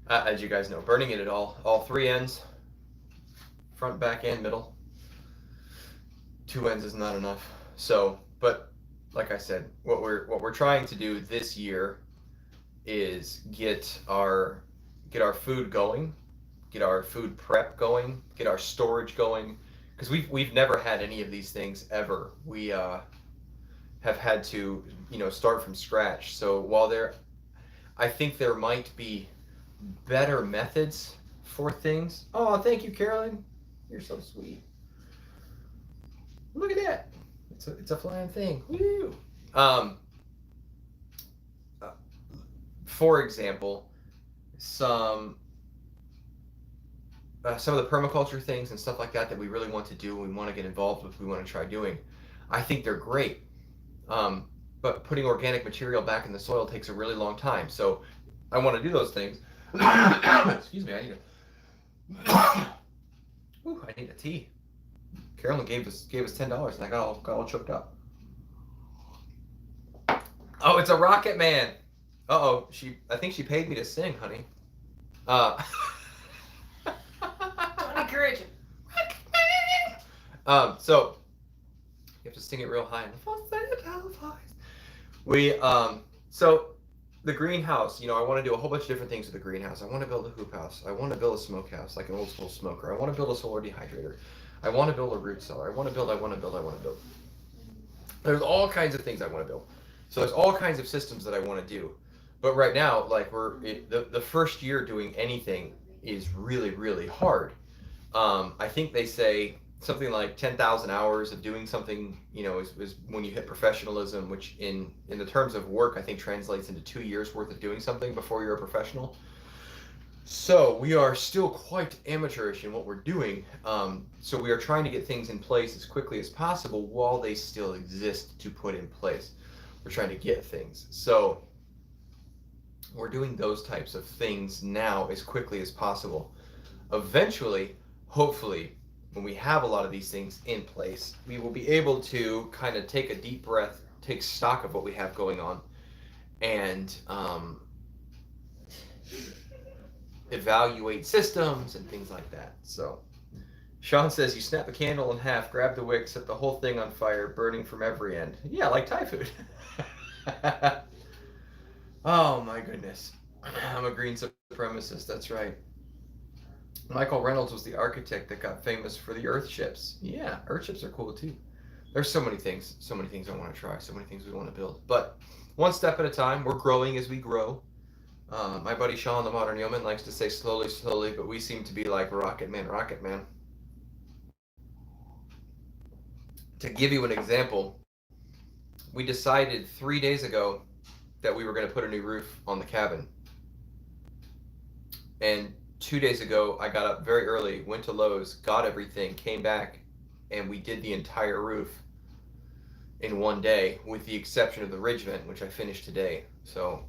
as you guys know, burning it at all three ends, front, back, and middle. 2 ends is not enough. So, but like I said, what we're trying to do this year is get our food going, get our food prep going, get our storage going, because we've never had any of these things ever. We have had to start from scratch. So while I think there might be better methods for things. Oh, thank you, Carolyn. You're so sweet. Look at that. It's a flying thing. Woo! For example, some of the permaculture things and stuff like that we really want to do, we want to get involved with, we want to try doing. I think they're great. But putting organic material back in the soil takes a really long time. So I want to do those things. Excuse me, I need a tea. Carolyn gave us $10 and I got all choked up. Oh, it's a Rocket Man. Uh-oh, I think she paid me to sing, honey. Don't encourage him. So you have to sing it real high in the falsetto voice. So the greenhouse, I want to do a whole bunch of different things with the greenhouse. I want to build a hoop house. I want to build a smokehouse, like an old school smoker. I want to build a solar dehydrator. I want to build a root cellar. I want to build. There's all kinds of things I want to build. So there's all kinds of systems that I want to do. But right now, like the first year doing anything is really, really hard. I think they say something like 10,000 hours of doing something, is when you hit professionalism, which in the terms of work, I think translates into 2 years worth of doing something before you're a professional. So we are still quite amateurish in what we're doing. So we are trying to get things in place as quickly as possible while they still exist to put in place. We're trying to get things. So we're doing those types of things now as quickly as possible. Eventually, hopefully, when we have a lot of these things in place, we will be able to kind of take a deep breath, take stock of what we have going on, and evaluate systems and things like that. So Sean says you snap a candle in half, grab the wick, set the whole thing on fire, burning from every end. Yeah, like Thai food. Oh my goodness. I'm a green supremacist, that's right. Michael Reynolds was the architect that got famous for the earth ships. Yeah, earth ships are cool too. There's so many things I want to try, so many things we want to build. But one step at a time, we're growing as we grow. My buddy Sean, the modern yeoman, likes to say slowly, slowly, but we seem to be like Rocket Man. To give you an example, we decided 3 days ago that we were going to put a new roof on the cabin. And 2 days ago, I got up very early, went to Lowe's, got everything, came back, and we did the entire roof in 1 day, with the exception of the ridge vent, which I finished today. So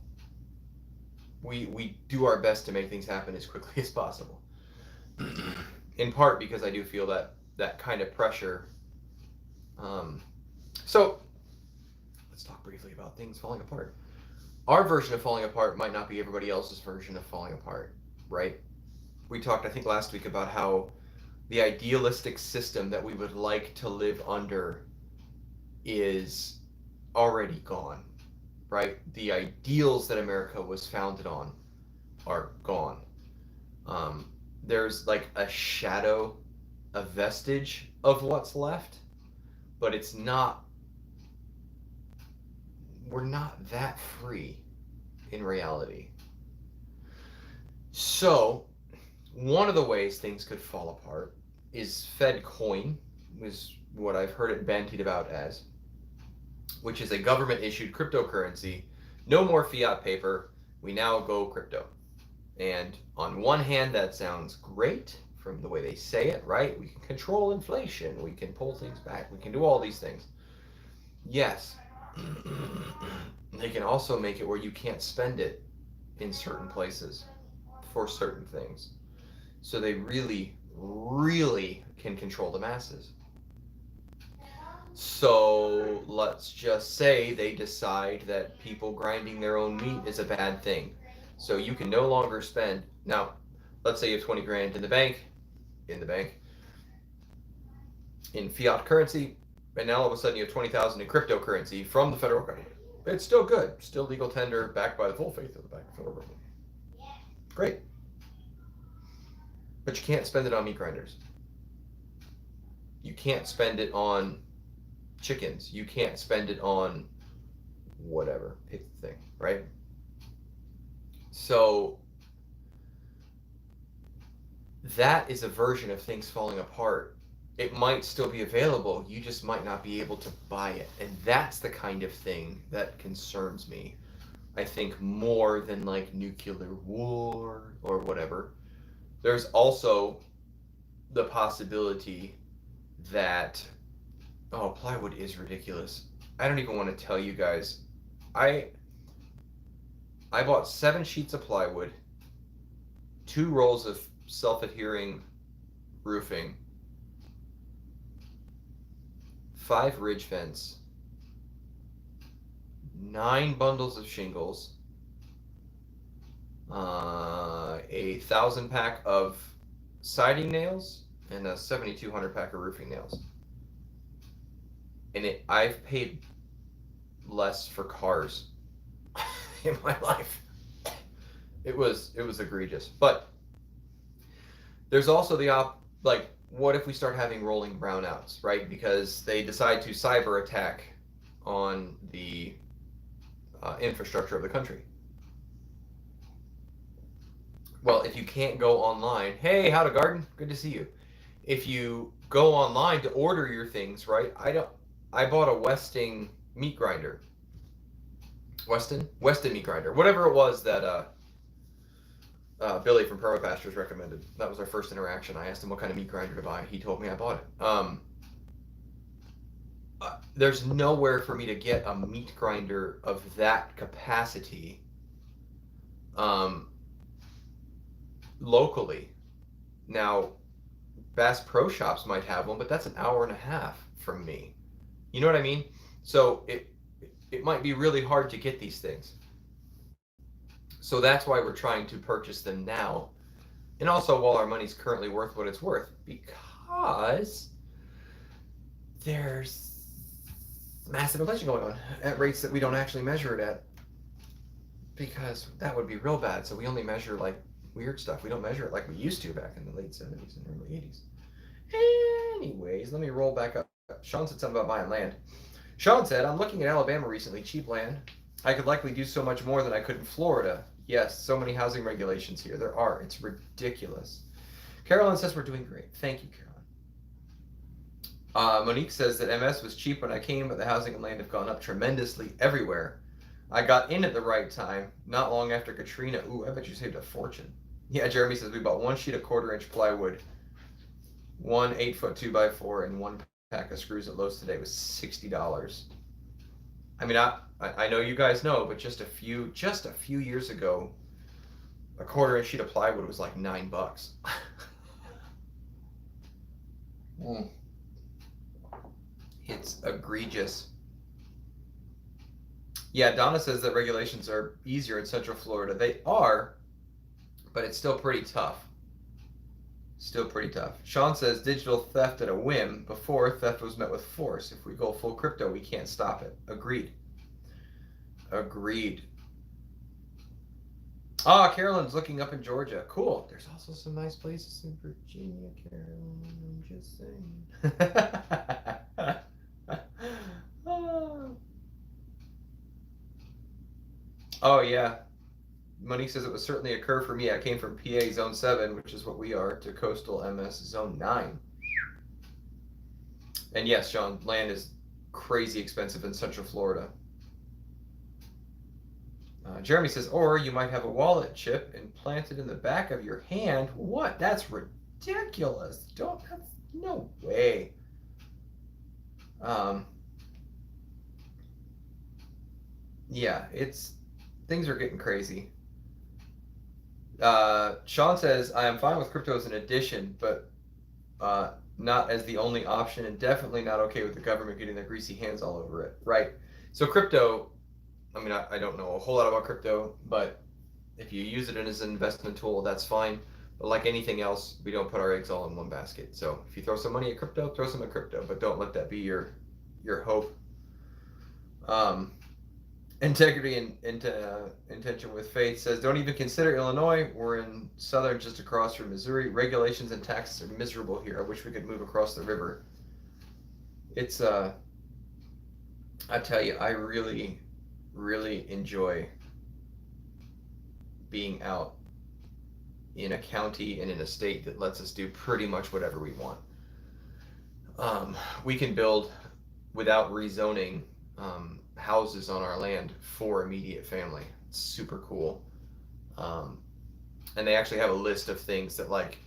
we do our best to make things happen as quickly as possible. In part because I do feel that kind of pressure. So let's talk briefly about things falling apart. our version of falling apart might not be everybody else's version of falling apart, right? We talked, I think, last week about how the idealistic system that we would like to live under is already gone, right? The ideals that America was founded on are gone. There's like a shadow, a vestige of what's left, but it's not, we're not that free in reality. So, one of the ways things could fall apart is Fed coin, is what I've heard it bandied about as, which is a government issued cryptocurrency. No more fiat paper. We now go crypto. And on one hand, that sounds great from the way they say it, right? We can control inflation. We can pull things back. We can do all these things. Yes. They can also make it where you can't spend it in certain places for certain things. So they really, really can control the masses. So let's just say they decide that people grinding their own meat is a bad thing. So you can no longer spend, now, let's say you have 20 grand in the bank, in fiat currency, and now all of a sudden you have 20,000 in cryptocurrency from the federal government. It's still good, still legal tender, backed by the full faith of the federal government. Great. But you can't spend it on meat grinders. You can't spend it on chickens. You can't spend it on whatever. Pick the thing, right? So that is a version of things falling apart. It might still be available. You just might not be able to buy it. And that's the kind of thing that concerns me. I think more than like nuclear war or whatever. There's also the possibility that, oh, plywood is ridiculous. I don't even want to tell you guys. I bought 7 sheets of plywood, 2 rolls of self-adhering roofing, 5 ridge fence, 9 bundles of shingles, a 1,000 pack of siding nails, and a 7,200 pack of roofing nails. And I've paid less for cars in my life. It was egregious. But there's also the what if we start having rolling brownouts, right? Because they decide to cyber attack on the infrastructure of the country. Well, if you can't go online, hey, how'd a garden? Good to see you. If you go online to order your things, right? I bought a Weston meat grinder. Weston meat grinder. Whatever it was that Billy from Permaculture recommended. That was our first interaction. I asked him what kind of meat grinder to buy. He told me I bought it. There's nowhere for me to get a meat grinder of that capacity locally. Now, Bass Pro Shops might have one, but that's an hour and a half from me. You know what I mean? So it might be really hard to get these things. So that's why we're trying to purchase them now. And also while our money's currently worth what it's worth, because there's massive inflation going on at rates that we don't actually measure it at. Because that would be real bad. So we only measure like weird stuff. We don't measure it like we used to back in the late 70s and early 80s. Anyways, let me roll back up. Sean said something about buying land. Sean said, I'm looking at Alabama recently, cheap land. I could likely do so much more than I could in Florida. Yes, so many housing regulations here. There are. It's ridiculous. Carolyn says we're doing great. Thank you, Carolyn. Monique says that MS was cheap when I came, but the housing and land have gone up tremendously everywhere. I got in at the right time, not long after Katrina. Ooh, I bet you saved a fortune. Yeah, Jeremy says we bought 1 sheet of 1/4-inch plywood, 1 8-foot 2x4, and 1 pack of screws at Lowe's today was $60. I mean, I know you guys know, but just a few years ago, a 1/4-inch sheet of plywood was like $9. It's egregious. Yeah, Donna says that regulations are easier in Central Florida. They are, but it's still pretty tough. Still pretty tough. Sean says digital theft at a whim. Before, theft was met with force. If we go full crypto, we can't stop it. Agreed. Agreed. Ah, Carolyn's looking up in Georgia. Cool. There's also some nice places in Virginia, Carolyn. I'm just saying. Oh, yeah. Monique says it was certainly a curve for me. I came from PA Zone 7, which is what we are, to Coastal MS Zone 9. And yes, Sean, land is crazy expensive in Central Florida. Jeremy says, or you might have a wallet chip implanted in the back of your hand. What? That's ridiculous. That's no way. Yeah, things are getting crazy. Sean says, I am fine with crypto as an addition, but not as the only option, and definitely not okay with the government getting their greasy hands all over it. Right. So crypto, I mean, I don't know a whole lot about crypto, but if you use it as an investment tool, that's fine. But like anything else, we don't put our eggs all in one basket. So if you throw some money at crypto, throw some at crypto, but don't let that be your hope. Integrity and intention with faith says, don't even consider Illinois. We're in southern, just across from Missouri. Regulations and taxes are miserable here. I wish we could move across the river. It's I tell you, I really, really enjoy being out in a county and in a state that lets us do pretty much whatever we want. We can build without rezoning houses on our land for immediate family. It's super cool. And they actually have a list of things that, like,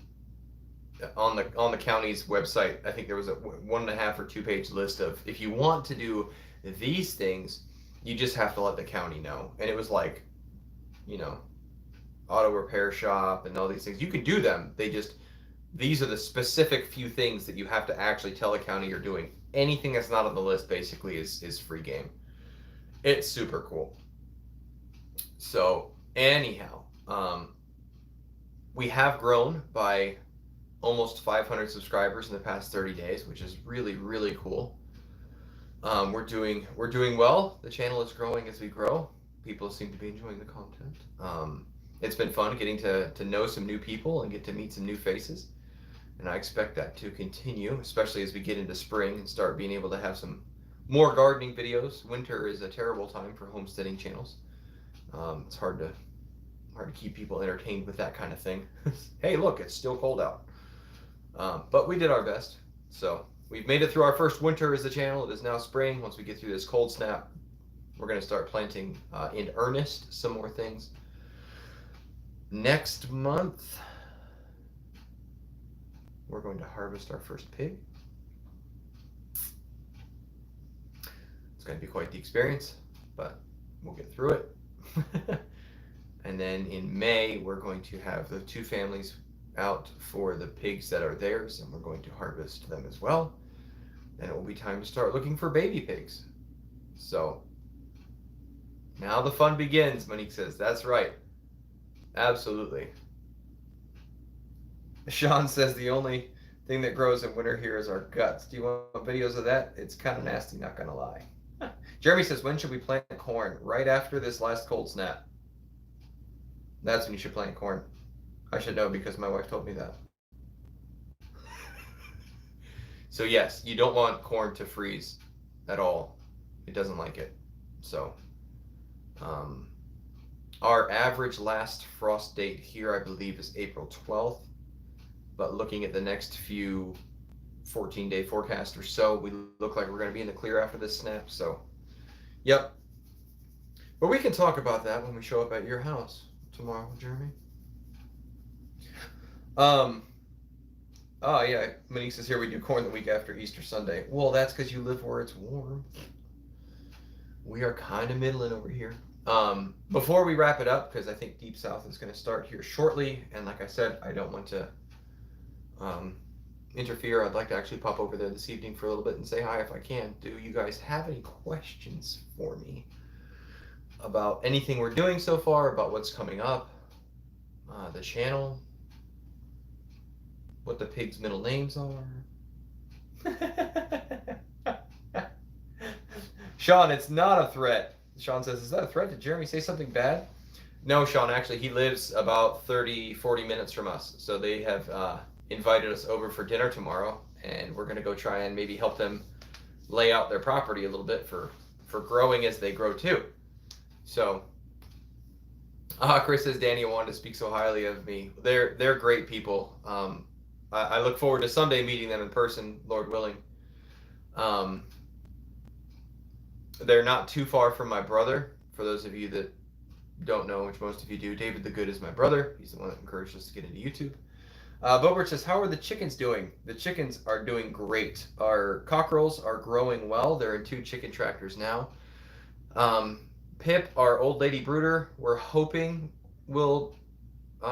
on the county's website, I think there was a 1.5 or 2 page list of, if you want to do these things, you just have to let the county know. And it was like, you know, auto repair shop and all these things. You can do them. These are the specific few things that you have to actually tell the county you're doing. Anything that's not on the list basically is free game. It's super cool. So anyhow, we have grown by almost 500 subscribers in the past 30 days, which is really, really cool. We're doing well. The channel is growing as we grow. People seem to be enjoying the content. It's been fun getting to know some new people and get to meet some new faces. And I expect that to continue, especially as we get into spring and start being able to have some more gardening videos. Winter is a terrible time for homesteading channels. It's hard to keep people entertained with that kind of thing. Hey, look, it's still cold out. But we did our best. So we've made it through our first winter as a channel. It is now spring. Once we get through this cold snap, we're going to start planting in earnest some more things. Next month, we're going to harvest our first pig. It's going to be quite the experience, but we'll get through it. And then in May, we're going to have the 2 families out for the pigs that are theirs, and we're going to harvest them as well. And it will be time to start looking for baby pigs. So now the fun begins, Monique says. That's right. Absolutely. Sean says the only thing that grows in winter here is our guts. Do you want videos of that? It's kind of nasty, not gonna lie. Jeremy says, when should we plant corn? Right after this last cold snap. That's when you should plant corn. I should know because my wife told me that. So yes, you don't want corn to freeze at all. It doesn't like it. So our average last frost date here, I believe, is April 12th. But looking at the next few 14-day forecast or so, we look like we're going to be in the clear after this snap. So, yep. But we can talk about that when we show up at your house tomorrow, Jeremy. Oh yeah, Monique says here we do corn the week after Easter Sunday. Well, that's because you live where it's warm. We are kind of middling over here. Before we wrap it up, because I think Deep South is going to start here shortly, and like I said, I don't want to interfere. I'd like to actually pop over there this evening for a little bit and say hi if I can. Do you guys have any questions for me? about anything we're doing so far, about what's coming up, the channel, what the pigs' middle names are. Sean, it's not a threat. Sean says, is that a threat? Did Jeremy say something bad? No, Sean, actually, he lives about 30, 40 minutes from us. So they have invited us over for dinner tomorrow, and we're going to go try and maybe help them lay out their property a little bit for growing as they grow too. So, Chris says, Danny wanted to speak so highly of me. They're great people. I look forward to someday meeting them in person, Lord willing. They're not too far from my brother. For those of you that don't know, which most of you do, David the Good is my brother. He's the one that encouraged us to get into YouTube. Bobert says, how are the chickens doing? The chickens are doing great. Our cockerels are growing well. They're in 2 chicken tractors now. Pip, our old lady brooder, we're hoping will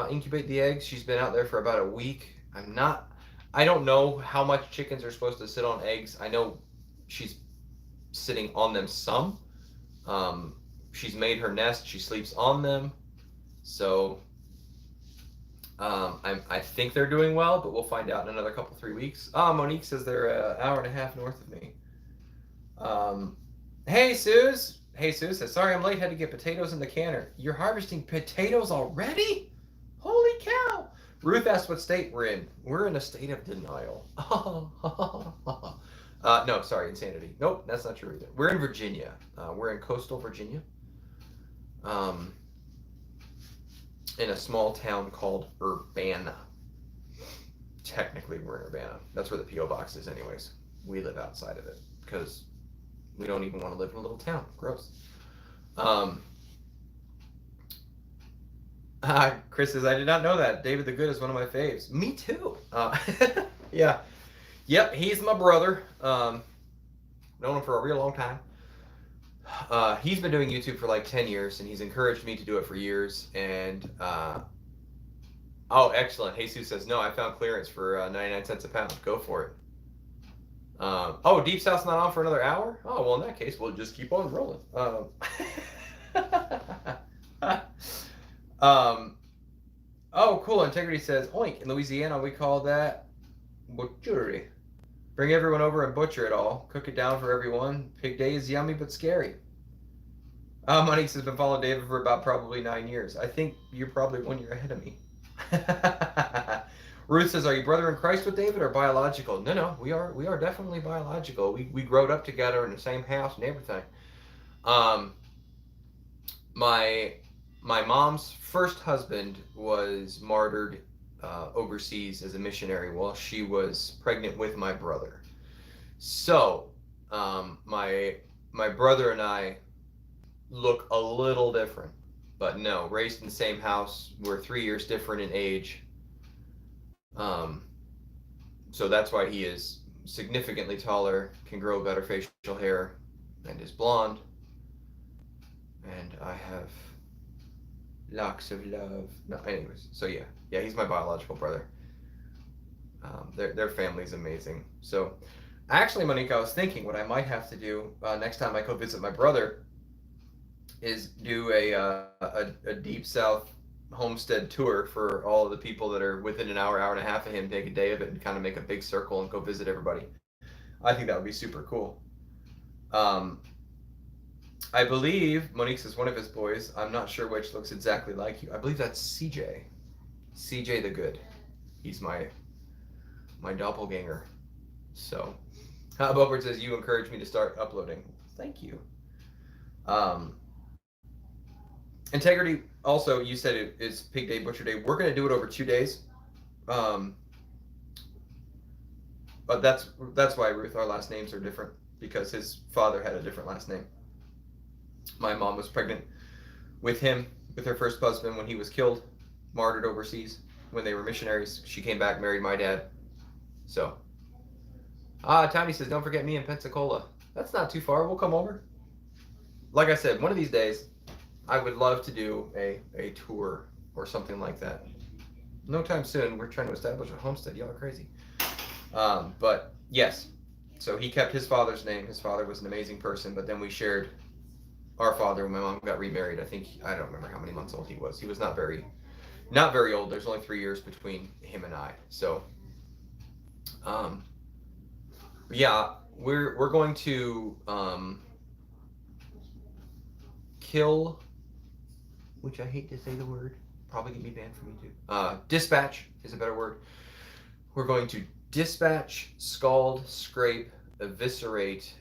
incubate the eggs. She's been out there for about a week. I don't know how much chickens are supposed to sit on eggs. I know she's sitting on them some. She's made her nest. She sleeps on them. So I think they're doing well, but we'll find out in another couple, 3 weeks. Monique says they're an hour and a half north of me. Hey, Suze. Hey, Suze says, sorry I'm late. Had to get potatoes in the canner. You're harvesting potatoes already? Holy cow. Ruth asked what state we're in. We're in a state of denial. No, sorry, insanity. Nope, that's not true either. We're in Virginia. We're in coastal Virginia. In a small town called Urbana. Technically, we're in Urbana. That's where the P.O. box is anyways. We live outside of it because we don't even want to live in a little town. Gross. Chris says, I did not know that. David the Good is one of my faves. Me too. Yeah. Yep, he's my brother. Known him for a real long time. He's been doing YouTube for like 10 years, and he's encouraged me to do it for years. And oh, excellent. Jesus says, no, I found clearance for 99 cents a pound. Go for it. Oh, Deep South's not on for another hour? Oh, well, in that case, we'll just keep on rolling. Oh, cool. Integrity says, oink. In Louisiana, we call that butchery. Bring everyone over and butcher it all. Cook it down for everyone. Pig day is yummy but scary. Monique has been following David for about probably 9 years. I think you're probably 1 year ahead of me. Ruth says, are you brother in Christ with David or biological? No, we are definitely biological. We growed up together in the same house and everything. My mom's first husband was martyred overseas as a missionary while she was pregnant with my brother. So my brother and I look a little different, but no, raised in the same house. We're 3 years different in age. So that's why he is significantly taller, can grow better facial hair, and is blonde. And I have locks of love. No, anyways, so yeah, he's my biological brother. Their family's amazing. So actually, Monique, I was thinking what I might have to do next time I go visit my brother is do a Deep South homestead tour for all of the people that are within an hour and a half of him. Take a day of it and kind of make a big circle and go visit everybody. I think that would be super cool. I believe Monique says one of his boys, I'm not sure which, looks exactly like you. I believe that's CJ. CJ the Good. He's my doppelganger. So, Bobert says you encouraged me to start uploading. Thank you. Integrity, also, you said it is Pig Day, Butcher Day. We're going to do it over 2 days. But that's why, Ruth, our last names are different, because his father had a different last name. My mom was pregnant with him, with her first husband when he was killed, martyred overseas when they were missionaries. She came back, married my dad. So, Tony says, don't forget me in Pensacola. That's not too far. We'll come over. Like I said, one of these days, I would love to do a tour or something like that. No time soon. We're trying to establish a homestead. Y'all are crazy. But yes, so he kept his father's name. His father was an amazing person, but then we shared our father, when my mom got remarried, I don't remember how many months old he was. He was not very old. There's only 3 years between him and I. So, um, yeah, we're going to kill, which I hate to say the word, probably get me banned from YouTube. Dispatch is a better word. We're going to dispatch, scald, scrape, eviscerate,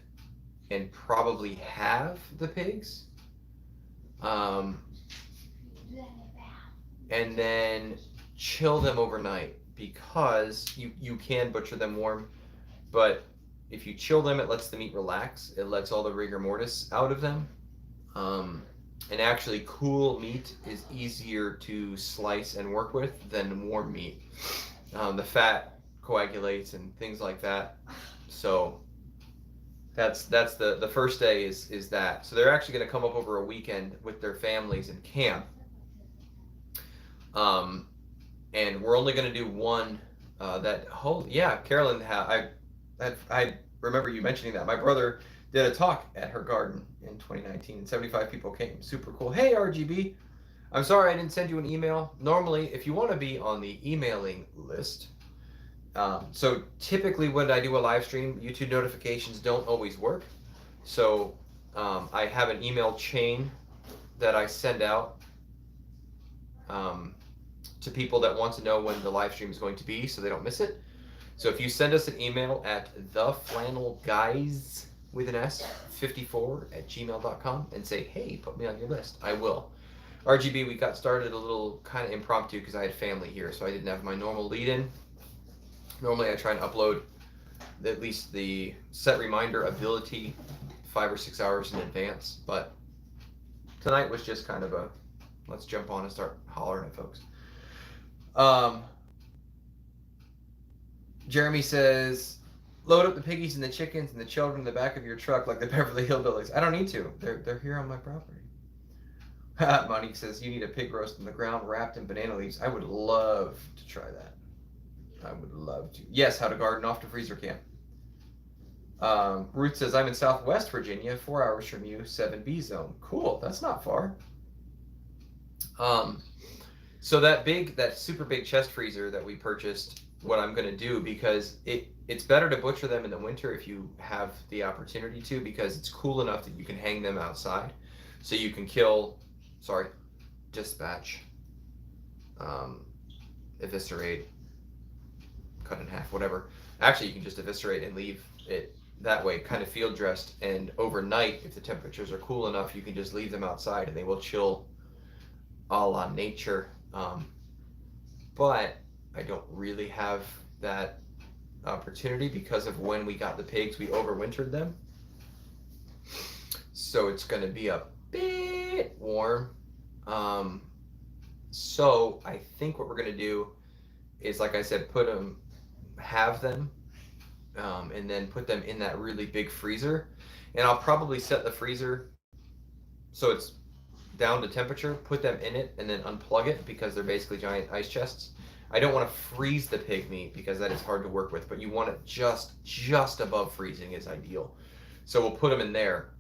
and probably have the pigs. And then chill them overnight, because you can butcher them warm, but if you chill them, it lets the meat relax. It lets all the rigor mortis out of them. And actually, cool meat is easier to slice and work with than warm meat. The fat coagulates and things like that. So that's the first day is that. So they're actually going to come up over a weekend with their families in camp. And we're only going to do one. Carolyn, I remember you mentioning that. My brother did a talk at her garden in 2019, and 75 people came. Super cool. Hey, RGB. I'm sorry I didn't send you an email. Normally, if you want to be on the emailing list, so typically when I do a live stream, YouTube notifications don't always work. So I have an email chain that I send out to people that want to know when the live stream is going to be, so they don't miss it. So if you send us an email at theflannelguys with an S 54@gmail.com and say, hey, put me on your list, I will. RGB, we got started a little kind of impromptu because I had family here, so I didn't have my normal lead in. Normally I try and upload at least the set reminder ability 5 or 6 hours in advance, but tonight was just kind of a let's jump on and start hollering at folks. Jeremy says, load up the piggies and the chickens and the children in the back of your truck like the Beverly Hillbillies. I don't need to. They're here on my property. Monique says, you need a pig roast on the ground wrapped in banana leaves. I would love to try that. I would love to. Yes, how to garden off to freezer camp. Ruth says, I'm in Southwest Virginia, 4 hours from you, 7B zone. Cool, that's not far. So that super big chest freezer that we purchased, what I'm going to do, because it's better to butcher them in the winter if you have the opportunity to, because it's cool enough that you can hang them outside. So you can dispatch, eviscerate, cut in half, whatever. Actually, you can just eviscerate and leave it that way, kind of field dressed, and overnight, if the temperatures are cool enough, you can just leave them outside and they will chill a la nature. But I don't really have that opportunity because of when we got the pigs. We overwintered them, so it's going to be a bit warm. So I think what we're going to do is, like I said, have them, and then put them in that really big freezer. And I'll probably set the freezer so it's down to temperature, put them in it, and then unplug it, because they're basically giant ice chests. I don't want to freeze the pig meat because that is hard to work with, but you want it just above freezing is ideal. So we'll put them in there,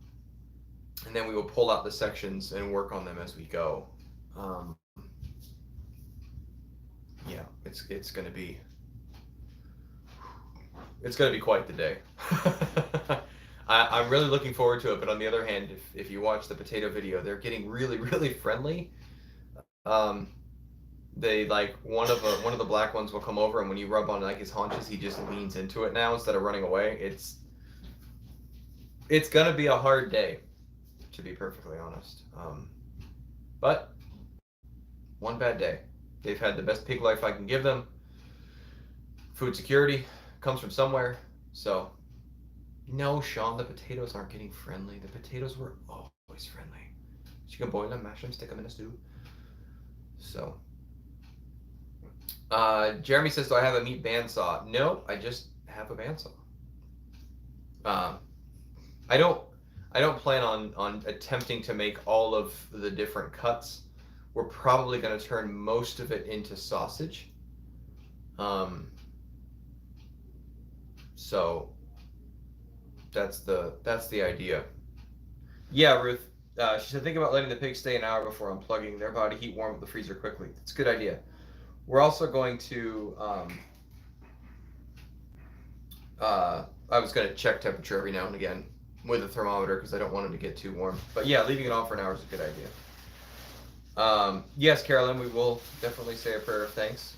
and then we will pull out the sections and work on them as we go. Yeah, it's gonna be quite the day. I'm really looking forward to it, but on the other hand, if you watch the potato video, they're getting really, really friendly. They like one of the black ones will come over, and when you rub on like his haunches, he just leans into it now instead of running away. It's gonna be a hard day, to be perfectly honest. But one bad day. They've had the best pig life I can give them. Food security comes from somewhere, so. No, Sean, the potatoes aren't getting friendly. The potatoes were always friendly. You can boil them, mash them, stick them in a stew. So, Jeremy says, do I have a meat bandsaw? No, I just have a bandsaw. I don't plan on attempting to make all of the different cuts. We're probably going to turn most of it into sausage. So that's the idea. Yeah, Ruth. She said, think about letting the pigs stay an hour before unplugging. Their body heat warm up the freezer quickly. It's a good idea. We're also going to, I was going to check temperature every now and again with a thermometer because I don't want it to get too warm. But yeah, leaving it on for an hour is a good idea. Yes, Carolyn, we will definitely say a prayer of thanks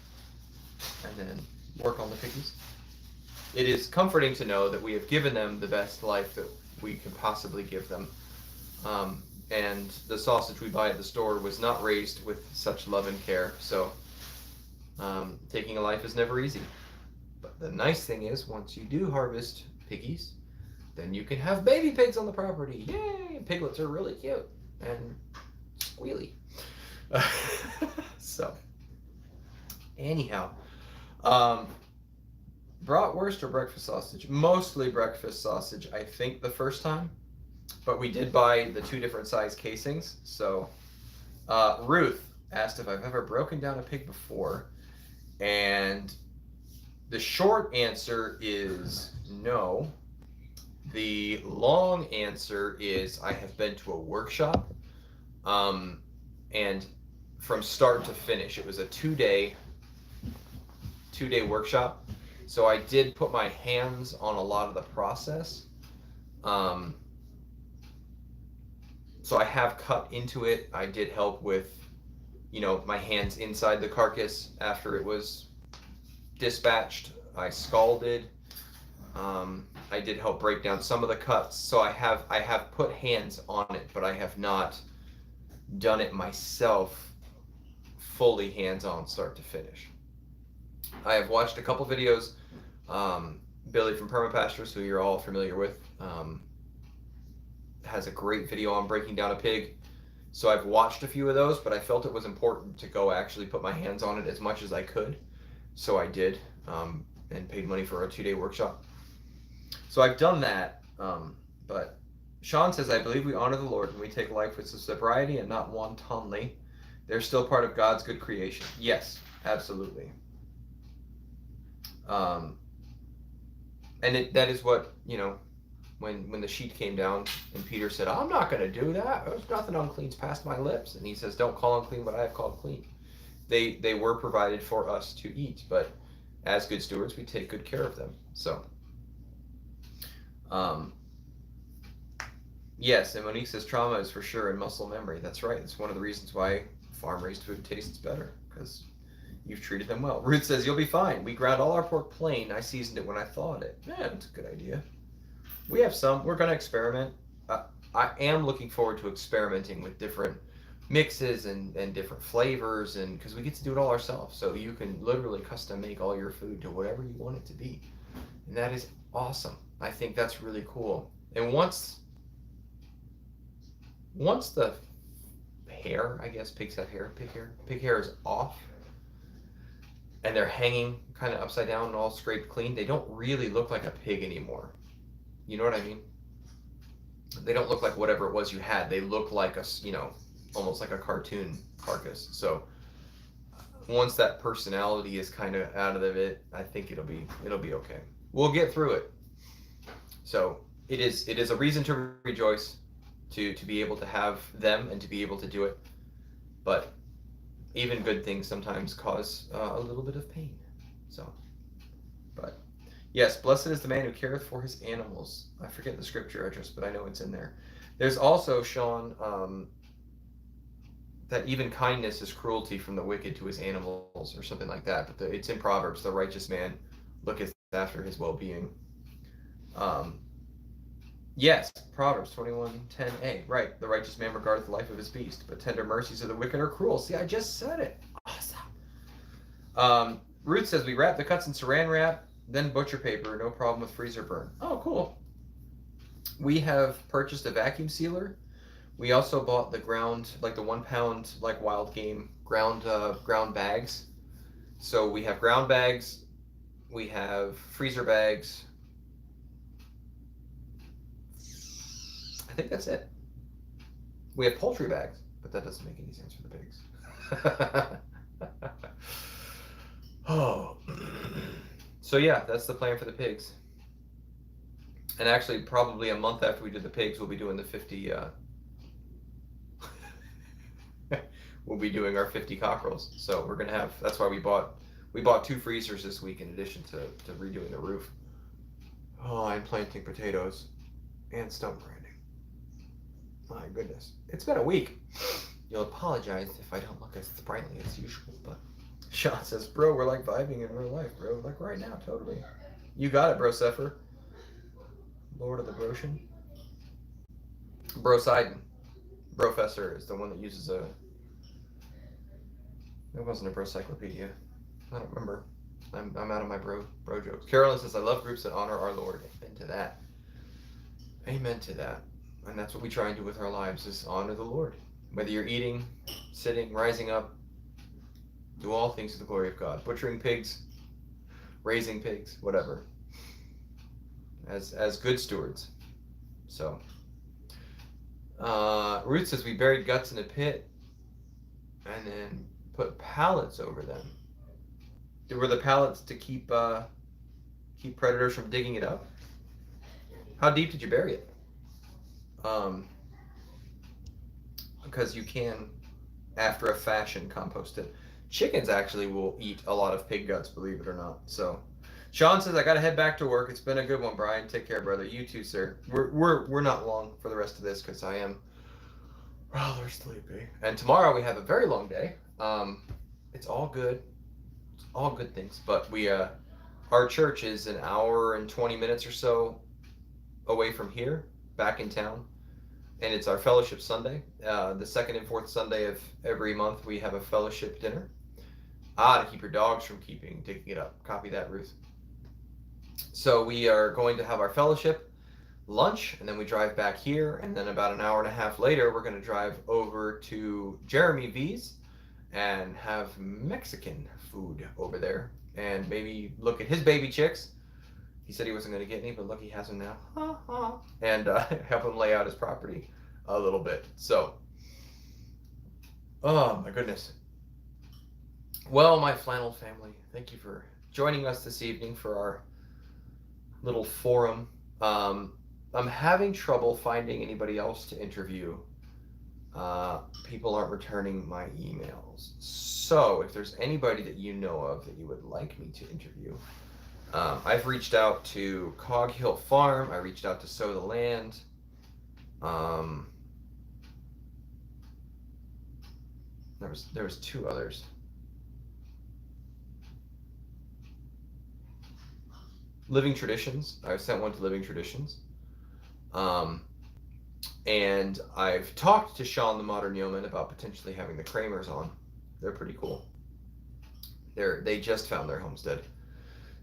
and then work on the piggies. It is comforting to know that we have given them the best life that we can possibly give them. And the sausage we buy at the store was not raised with such love and care. So taking a life is never easy. But the nice thing is, once you do harvest piggies, then you can have baby pigs on the property. Yay! Piglets are really cute and squealy. So, anyhow, bratwurst or breakfast sausage? Mostly breakfast sausage, I think, the first time. But we did buy the 2 different size casings. So, Ruth asked if I've ever broken down a pig before. And the short answer is no. The long answer is I have been to a workshop. And from start to finish, it was a 2-day workshop. So I did put my hands on a lot of the process. So I have cut into it. I did help with, my hands inside the carcass after it was dispatched. I scalded. I did help break down some of the cuts. So I have put hands on it, but I have not done it myself fully hands-on start to finish. I have watched a couple videos. Billy from Permaculture, who you're all familiar with, has a great video on breaking down a pig. So I've watched a few of those, but I felt it was important to go actually put my hands on it as much as I could. So I did, and paid money for a 2-day workshop. So I've done that, but Sean says, I believe we honor the Lord when we take life with sobriety and not wantonly. They're still part of God's good creation. Yes, absolutely. And that is what, when the sheet came down and Peter said, I'm not going to do that. There's nothing unclean's past my lips. And he says, don't call unclean what I have called clean. They were provided for us to eat, but as good stewards, we take good care of them. So, yes, and Monique says trauma is for sure in muscle memory. That's right. It's one of the reasons why farm-raised food tastes better, because you've treated them well. Ruth says, you'll be fine. We ground all our pork plain. I seasoned it when I thawed it. Yeah, that's a good idea. We have some. We're going to experiment. I am looking forward to experimenting with different mixes and different flavors, and because we get to do it all ourselves. So you can literally custom make all your food to whatever you want it to be. And that is awesome. I think that's really cool. And once the hair, I guess pigs have hair, pig hair is off, and they're hanging kind of upside down and all scraped clean, they don't really look like a pig anymore. You know what I mean? They don't look like whatever it was you had. They look like a, almost like a cartoon carcass. So once that personality is kind of out of it, I think it'll be okay. We'll get through it. So it is a reason to rejoice, to be able to have them and to be able to do it. But even good things sometimes cause a little bit of pain. So, but yes, blessed is the man who careth for his animals. I forget the scripture address, but I know it's in there. There's also, Sean, that even kindness is cruelty from the wicked to his animals, or something like that. But it's in Proverbs, the righteous man looketh after his well-being. Yes, Proverbs 21:10a. Right, the righteous man regardeth the life of his beast, but tender mercies of the wicked are cruel. See, I just said it. Awesome. Ruth says, we wrap the cuts in saran wrap, then butcher paper, no problem with freezer burn. Oh, cool. We have purchased a vacuum sealer. We also bought the ground, like the 1 pound, like wild game ground bags. So we have ground bags, we have freezer bags. I think that's it. We have poultry bags, but that doesn't make any sense for the pigs. Oh. So yeah, that's the plan for the pigs. And actually, probably a month after we do the pigs, we'll be doing the 50 we'll be doing our 50 cockerels. So we're gonna have. That's why we bought 2 freezers this week in addition to redoing the roof. Oh, I'm planting potatoes and stump grinding. My goodness, it's been a week. You'll apologize if I don't look as sprightly as usual, but Sean says, "Bro, we're like vibing in real life, bro. Like right now, totally. You got it, bro, Sepher. Lord of the Broshin. Bro Sidon. Brofessor is the one that uses a. It wasn't a brocyclopedia. I don't remember. I'm out of my bro jokes. Carolyn says, I love groups that honor our Lord. Amen to that. Amen to that. And that's what we try and do with our lives, is honor the Lord. Whether you're eating, sitting, rising up, do all things to the glory of God. Butchering pigs, raising pigs, whatever. As good stewards. So Ruth says we buried guts in a pit and then put pallets over them. Were the pallets to keep predators from digging it up? How deep did you bury it? Because you can, after a fashion, compost it. Chickens actually will eat a lot of pig guts, believe it or not. So Sean says I gotta head back to work. It's been a good one, Brian. Take care, brother. You too, sir. We're not long for the rest of this because I am rather sleepy. And tomorrow we have a very long day. It's all good. It's all good things. But we our church is an hour and 20 minutes or so away from here, back in town. And it's our fellowship Sunday. The second and fourth Sunday of every month we have a fellowship dinner. To keep your dogs from digging it up. Copy that, Ruth. So we are going to have our fellowship lunch, and then we drive back here, and then about an hour and a half later, we're going to drive over to Jeremy V's and have Mexican food over there, and maybe look at his baby chicks. He said he wasn't going to get any, but look, he has them now. And help him lay out his property a little bit. So, oh my goodness. Well, my flannel family, thank you for joining us this evening for our little forum. I'm having trouble finding anybody else to interview. People aren't returning my emails. So if there's anybody that you know of that you would like me to interview, I've reached out to Cog Hill Farm. I reached out to Sow the Land. There was 2 others. Living Traditions. I sent one to Living Traditions. And I've talked to Sean the Modern Yeoman about potentially having the Kramers on. They're pretty cool. They just found their homestead.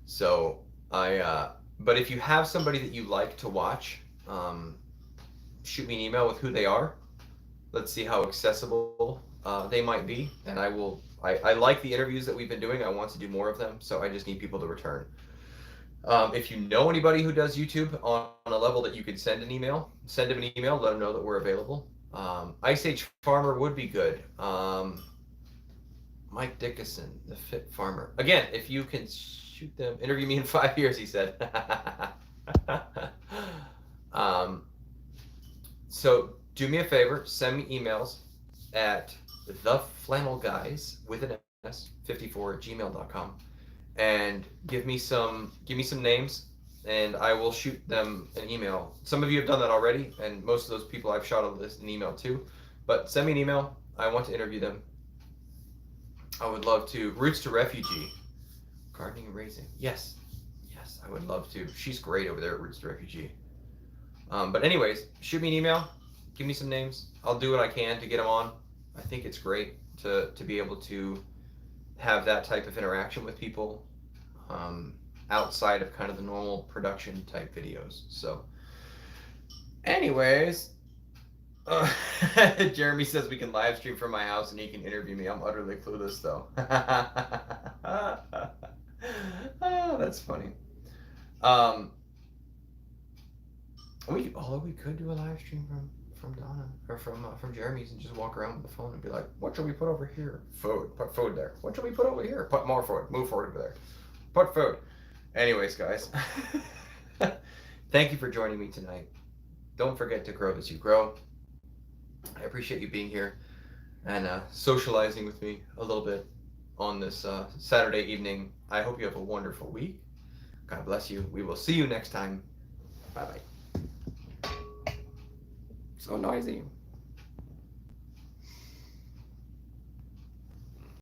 So but if you have somebody that you like to watch, shoot me an email with who they are. Let's see how accessible they might be. And I like the interviews that we've been doing. I want to do more of them. So I just need people to return. If you know anybody who does YouTube on a level that you could send an email, send them an email, let them know that we're available. Ice Age Farmer would be good. Mike Dickinson, the Fit Farmer. Again, if you can shoot them, interview me in 5 years, he said. So do me a favor, send me emails at theflannelguys with an S 54@gmail.com. And give me some names, and I will shoot them an email. Some of you have done that already, and most of those people I've shot an email to. But send me an email. I want to interview them. I would love to. Roots to Refugee, gardening and raising. Yes, I would love to. She's great over there at Roots to Refugee. But anyways, shoot me an email. Give me some names. I'll do what I can to get them on. I think it's great to be able to have that type of interaction with people outside of kind of the normal production type videos. So anyways, Jeremy says we can live stream from my house and he can interview me. I'm utterly clueless though. Oh, that's funny. We could do a live stream from Donna or from Jeremy's and just walk around with the phone and be like, what should we put over here? Food. Put food there. What should we put over here? Put more food. Move forward over there. Put food. Anyways, guys, thank you for joining me tonight. Don't forget to grow as you grow. I appreciate you being here. and socializing with me a little bit on this Saturday evening. I hope you have a wonderful week. God bless you. We will see you next time. Bye bye. So noisy.